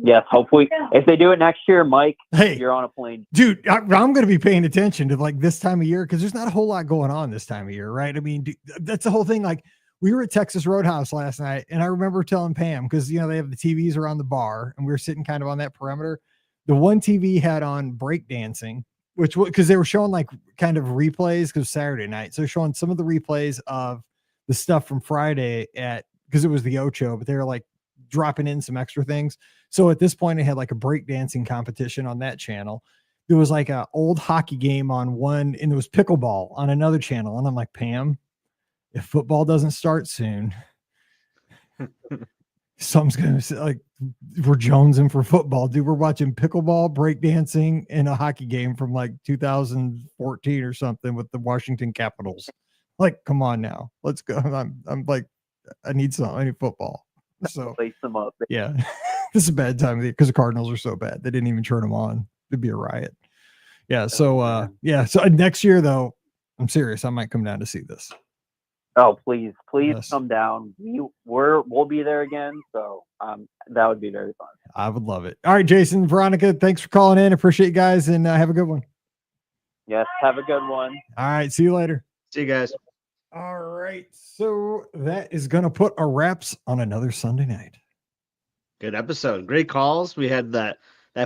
[SPEAKER 6] Yes, hopefully, if they do it next year, Mike,
[SPEAKER 2] hey,
[SPEAKER 6] you're on a plane.
[SPEAKER 2] Dude, I'm going to be paying attention to like this time of year, because there's not a whole lot going on this time of year, right? I mean, dude, that's the whole thing. Like, we were at Texas Roadhouse last night, and I remember telling Pam, because, they have the TVs around the bar, and we were sitting kind of on that perimeter. The one TV had on breakdancing, which, because they were showing like kind of replays, because Saturday night. So showing some of the replays of the stuff from Friday because it was the Ocho, but they were like dropping in some extra things. So at this point, it had like a breakdancing competition on that channel. There was like an old hockey game on one, and there was pickleball on another channel. And I'm like, Pam, if football doesn't start soon, something's going to like, we're jonesing for football, dude. We're watching pickleball, breakdancing, and a hockey game from like 2014 or something with the Washington Capitals. Like, come on now, let's go. I'm like, I need football. So
[SPEAKER 6] Lace them up.
[SPEAKER 2] Yeah, this is a bad time of the year because the Cardinals are so bad. They didn't even turn them on. It'd be a riot. Yeah. So So next year though, I'm serious. I might come down to see this.
[SPEAKER 6] Oh, please
[SPEAKER 2] Yes.
[SPEAKER 6] come down. We'll be there again. So that would be very fun.
[SPEAKER 2] I would love it. All right, Jason, Veronica, thanks for calling in. Appreciate you guys, and have a good one.
[SPEAKER 6] Yes, have a good one.
[SPEAKER 2] All right, see you later.
[SPEAKER 1] See you guys.
[SPEAKER 2] All right, so that is going to put a wraps on another Sunday night.
[SPEAKER 1] Good episode. Great calls. We had that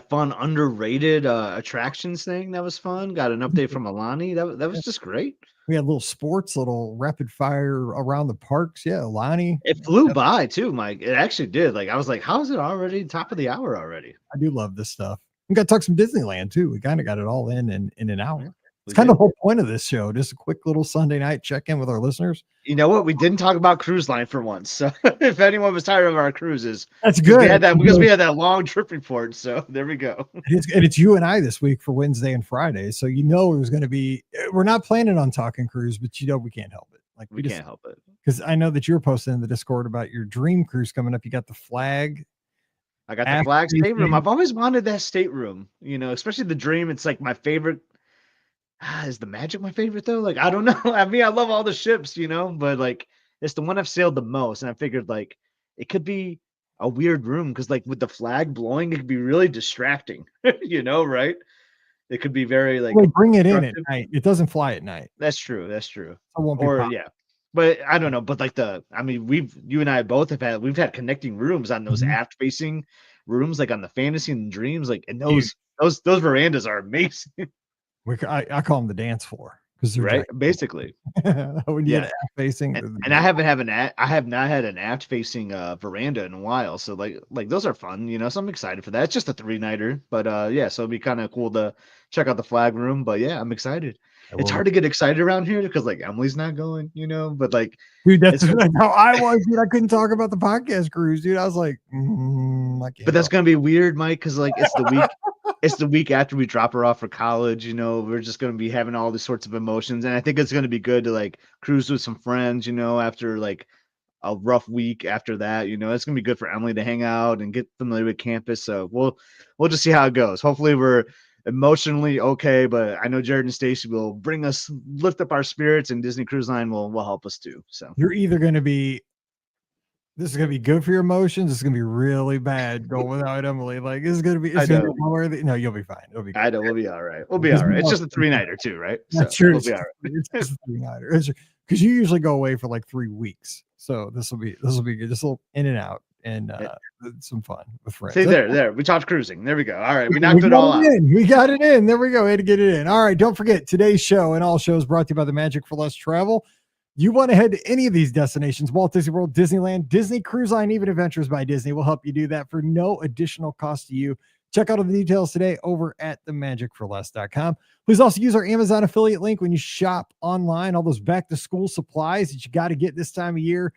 [SPEAKER 1] fun underrated attractions thing. That was fun. Got an update from Alani. That was just great.
[SPEAKER 2] We had little sports, little rapid fire around the parks. Yeah, Alani.
[SPEAKER 1] It flew by too, Mike. It actually did. Like, I was like, how is it already top of the hour already?
[SPEAKER 2] I do love this stuff. We got to talk some Disneyland too. We kind of got it all in an hour.
[SPEAKER 1] Yeah,
[SPEAKER 2] it's kind of the whole point of this show. Just a quick little Sunday night check in with our listeners.
[SPEAKER 1] You know what? We didn't talk about cruise line for once. So if anyone was tired of our cruises,
[SPEAKER 2] that's good.
[SPEAKER 1] We had that because we had that long trip report. So there we go.
[SPEAKER 2] It's you and I this week for Wednesday and Friday. So it was going to be. We're not planning on talking cruise, but we can't help it. Like
[SPEAKER 1] we can't help it,
[SPEAKER 2] because I know that you're posting in the Discord about your dream cruise coming up. You got the flag.
[SPEAKER 1] I got the flag stateroom. I've always wanted that stateroom. Especially the dream. It's like my favorite. Is the Magic my favorite though? Like, I don't know. I mean, I love all the ships, but like it's the one I've sailed the most. And I figured like it could be a weird room because like with the flag blowing, it could be really distracting, right? It could be very like
[SPEAKER 2] bring it in at night. It doesn't fly at night.
[SPEAKER 1] That's true.
[SPEAKER 2] I won't be
[SPEAKER 1] But I don't know. But like you and I both we've had connecting rooms on those aft facing rooms, like on the fantasy and dreams, like, and those verandas are amazing.
[SPEAKER 2] I call them the dance floor because they're
[SPEAKER 1] right? Basically.
[SPEAKER 2] when you
[SPEAKER 1] Yeah.
[SPEAKER 2] get aft facing.
[SPEAKER 1] And I have not had an aft facing veranda in a while. So like those are fun, you know. So I'm excited for that. It's just a 3-nighter, but yeah, so it'd be kind of cool to check out the flag room. But yeah, I'm excited. It's hard to get excited around here because like Emily's not going, you know, but like
[SPEAKER 2] dude, that's
[SPEAKER 1] it's
[SPEAKER 2] like how I was, dude. I couldn't talk about the podcast cruise, dude. I was like, I can't
[SPEAKER 1] but that's
[SPEAKER 2] go.
[SPEAKER 1] gonna be weird, Mike, because like it's the week after we drop her off for college, you know. We're just gonna be having all these sorts of emotions, and I think it's gonna be good to like cruise with some friends, you know, after like a rough week after that. You know, it's gonna be good for Emily to hang out and get familiar with campus. So we'll just see how it goes. Hopefully we're emotionally okay, but I know Jared and Stacy will bring us lift up our spirits, and Disney Cruise Line will help us too. So
[SPEAKER 2] You're either going to be, this is going to be good for your emotions. It's going to be really bad going without Emily. Like, this is going to be, it's going to be worthy. No, you'll be fine. It'll be good.
[SPEAKER 1] I know we'll be all right. We'll be all right. It's just a 3-nighter too, right?
[SPEAKER 2] That's
[SPEAKER 1] So
[SPEAKER 2] true.
[SPEAKER 1] we'll be all right.
[SPEAKER 2] It's just a 3-nighter. Because you usually go away for like 3 weeks. So this will be good. Just a little in and out and some fun with friends.
[SPEAKER 1] See, there. We talked cruising. There we go. All right. We knocked it all out.
[SPEAKER 2] We got it in. There we go. We had to get it in. All right. Don't forget, today's show and all shows brought to you by the Magic for Less Travel. You want to head to any of these destinations, Walt Disney World, Disneyland, Disney Cruise Line, even Adventures by Disney will help you do that for no additional cost to you. Check out all the details today over at themagicforless.com. Please also use our Amazon affiliate link when you shop online. All those back to school supplies that you got to get this time of year,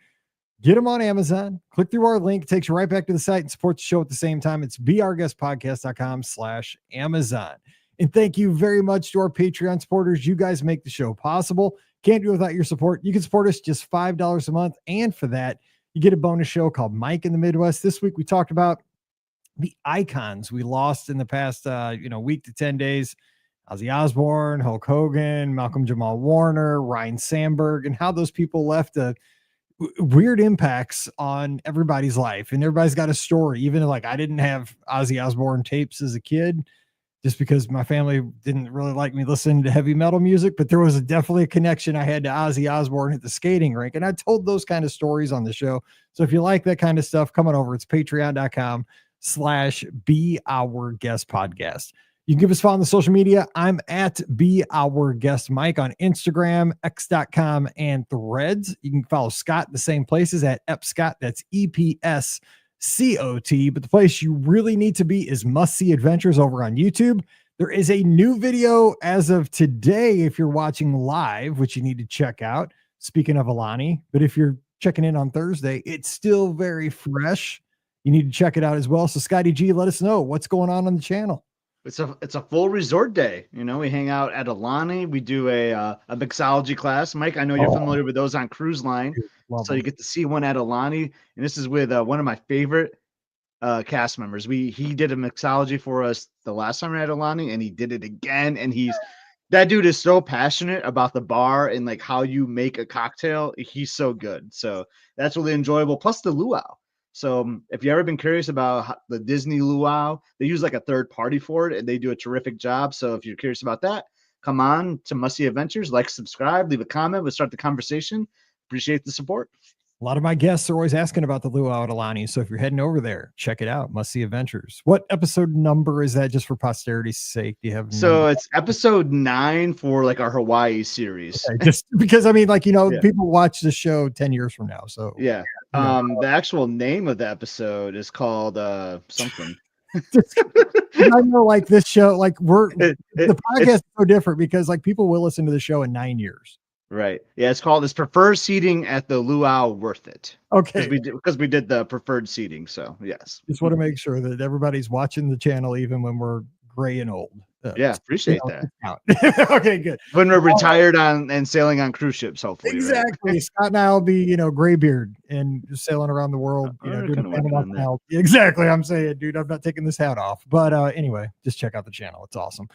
[SPEAKER 2] get them on Amazon. Click through our link. It takes you right back to the site and supports the show at the same time. It's beourguestpodcast.com/Amazon. And thank you very much to our Patreon supporters. You guys make the show possible. Can't do it without your support. You can support us just $5 a month. And for that, you get a bonus show called Mike in the Midwest. This week, we talked about the icons we lost in the past, week to 10 days. Ozzy Osbourne, Hulk Hogan, Malcolm Jamal Warner, Ryan Sandberg, and how those people left weird impacts on everybody's life. And everybody's got a story. Even like I didn't have Ozzy Osbourne tapes as a kid, just because my family didn't really like me listening to heavy metal music, but there was definitely a connection I had to Ozzy Osbourne at the skating rink. And I told those kind of stories on the show. So if you like that kind of stuff, come on over. It's patreon.com/beourguestpodcast. You can give us a follow on the social media. I'm at beourguestmike on Instagram, x.com, and Threads. You can follow Scott the same places at epscott. That's EPS. COT, but the place you really need to be is Must See Adventures over on YouTube. There is a new video as of today if you're watching live, which you need to check out. Speaking of Alani, but if you're checking in on Thursday, it's still very fresh. You need to check it out as well. So Scotty G, let us know what's going on the channel.
[SPEAKER 1] It's a full resort day. You know, we hang out at Alani. We do a mixology class. Mike, I know you're familiar with those on Cruise Line. So you get to see one at Alani. And this is with one of my favorite cast members. He did a mixology for us the last time we were at Alani, and he did it again. And that dude is so passionate about the bar and like how you make a cocktail. He's so good. So that's really enjoyable. Plus the luau. So if you've ever been curious about the Disney luau, they use like a third party for it, and they do a terrific job. So if you're curious about that, come on to Must See Adventures, like, subscribe, leave a comment. We'll start the conversation. Appreciate the support.
[SPEAKER 2] A lot of my guests are always asking about the luau at Alani. So if you're heading over there, check it out. Must See Adventures. What episode number is that, just for posterity's sake? Do you have?
[SPEAKER 1] So it's episode 9 for like our Hawaii series.
[SPEAKER 2] Okay, just because people watch the show 10 years from now. So
[SPEAKER 1] yeah. The actual name of the episode is called something.
[SPEAKER 2] I know, like this show, like the podcast is so different because like people will listen to the show in 9 years.
[SPEAKER 1] Right. Yeah, it's called preferred seating at the luau worth it.
[SPEAKER 2] Okay.
[SPEAKER 1] Because we did the preferred seating. So yes.
[SPEAKER 2] Just want to make sure that everybody's watching the channel even when we're gray and old.
[SPEAKER 1] Yeah, appreciate that.
[SPEAKER 2] Okay, good.
[SPEAKER 1] When we're retired and sailing on cruise ships, hopefully.
[SPEAKER 2] Exactly.
[SPEAKER 1] Right?
[SPEAKER 2] Scott and I will be, graybeard and just sailing around the world, doing Panama Canal. Exactly. I'm saying, dude, I'm not taking this hat off. But anyway, just check out the channel. It's awesome.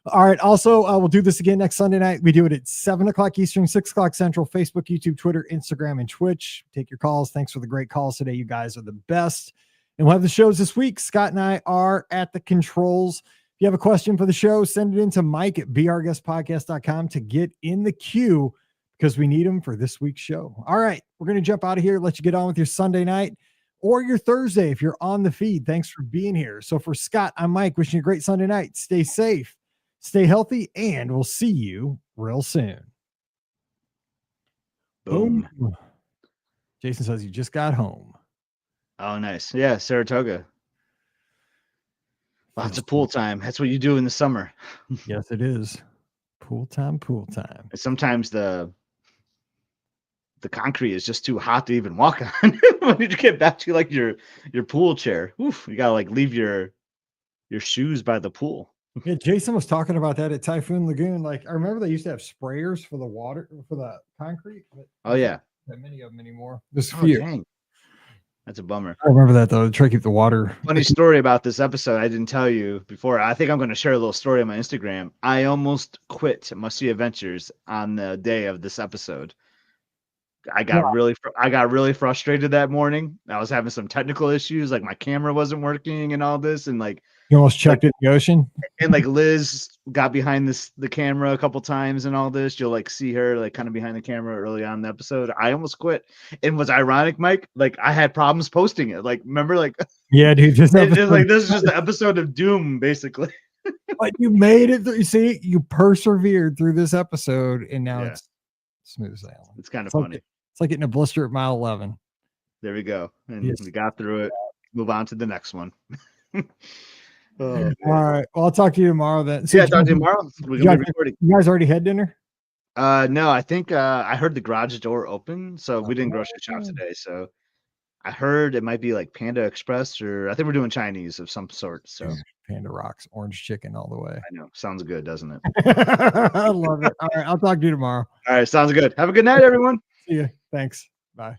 [SPEAKER 2] All right. Also, we'll do this again next Sunday night. We do it at 7:00 Eastern, 6:00 Central, Facebook, YouTube, Twitter, Instagram, and Twitch. Take your calls. Thanks for the great calls today. You guys are the best. And we'll have the shows this week. Scott and I are at the controls. If you have a question for the show, send it in to Mike at beourguestpodcast.com to get in the queue because we need them for this week's show. All right. We're going to jump out of here. Let you get on with your Sunday night or your Thursday if you're on the feed. Thanks for being here. So for Scott, I'm Mike, wishing you a great Sunday night. Stay safe. Stay healthy, and we'll see you real soon.
[SPEAKER 1] Boom.
[SPEAKER 2] Jason says you just got home.
[SPEAKER 1] Oh, nice. Yeah, Saratoga. Lots of pool time. That's what you do in the summer.
[SPEAKER 2] Yes, it is. Pool time, pool time.
[SPEAKER 1] And sometimes the concrete is just too hot to even walk on. When you get back to like your pool chair, oof, you gotta like leave your shoes by the pool.
[SPEAKER 2] Yeah, Jason was talking about that at Typhoon Lagoon. Like, I remember they used to have sprayers for the water, for the concrete. But
[SPEAKER 1] Oh yeah,
[SPEAKER 2] not that many of them anymore. Just a
[SPEAKER 1] oh,
[SPEAKER 2] few.
[SPEAKER 1] dang. That's a bummer.
[SPEAKER 2] I remember that though. Try to keep the water.
[SPEAKER 1] Funny story about this episode. I didn't tell you before. I think I'm going to share a little story on my Instagram. I almost quit Must See Adventures on the day of this episode. I got really frustrated that morning. I was having some technical issues, like my camera wasn't working and all this, and like
[SPEAKER 2] You almost checked in the ocean.
[SPEAKER 1] and like Liz got behind the camera a couple times and all this. You'll like see her like kind of behind the camera early on in the episode. I almost quit. And was ironic, Mike. Like I had problems posting it. Like remember, like
[SPEAKER 2] Yeah, dude.
[SPEAKER 1] it's like this is just the episode of doom, basically.
[SPEAKER 2] But you made it through. You see, you persevered through this episode, and now
[SPEAKER 1] Yeah.
[SPEAKER 2] it's smooth sailing.
[SPEAKER 1] It's kind of
[SPEAKER 2] It's like
[SPEAKER 1] funny.
[SPEAKER 2] It's like getting a blister at mile 11.
[SPEAKER 1] There we go. And
[SPEAKER 2] Yes.
[SPEAKER 1] we got through it. Move on to the next one. Oh,
[SPEAKER 2] All right. Well, I'll talk to you tomorrow then. So
[SPEAKER 1] yeah, talk to you tomorrow. We're gonna be recording.
[SPEAKER 2] You guys already had dinner?
[SPEAKER 1] No, I think I heard the garage door open, so we didn't grocery shop today. So I heard it might be like Panda Express, or I think we're doing Chinese of some sort. So
[SPEAKER 2] Panda Rocks, orange chicken all the way.
[SPEAKER 1] I know, sounds good, doesn't it?
[SPEAKER 2] I love it. All right, I'll talk to you tomorrow.
[SPEAKER 1] All right, sounds good. Have a good night, everyone.
[SPEAKER 2] See you. Thanks. Bye.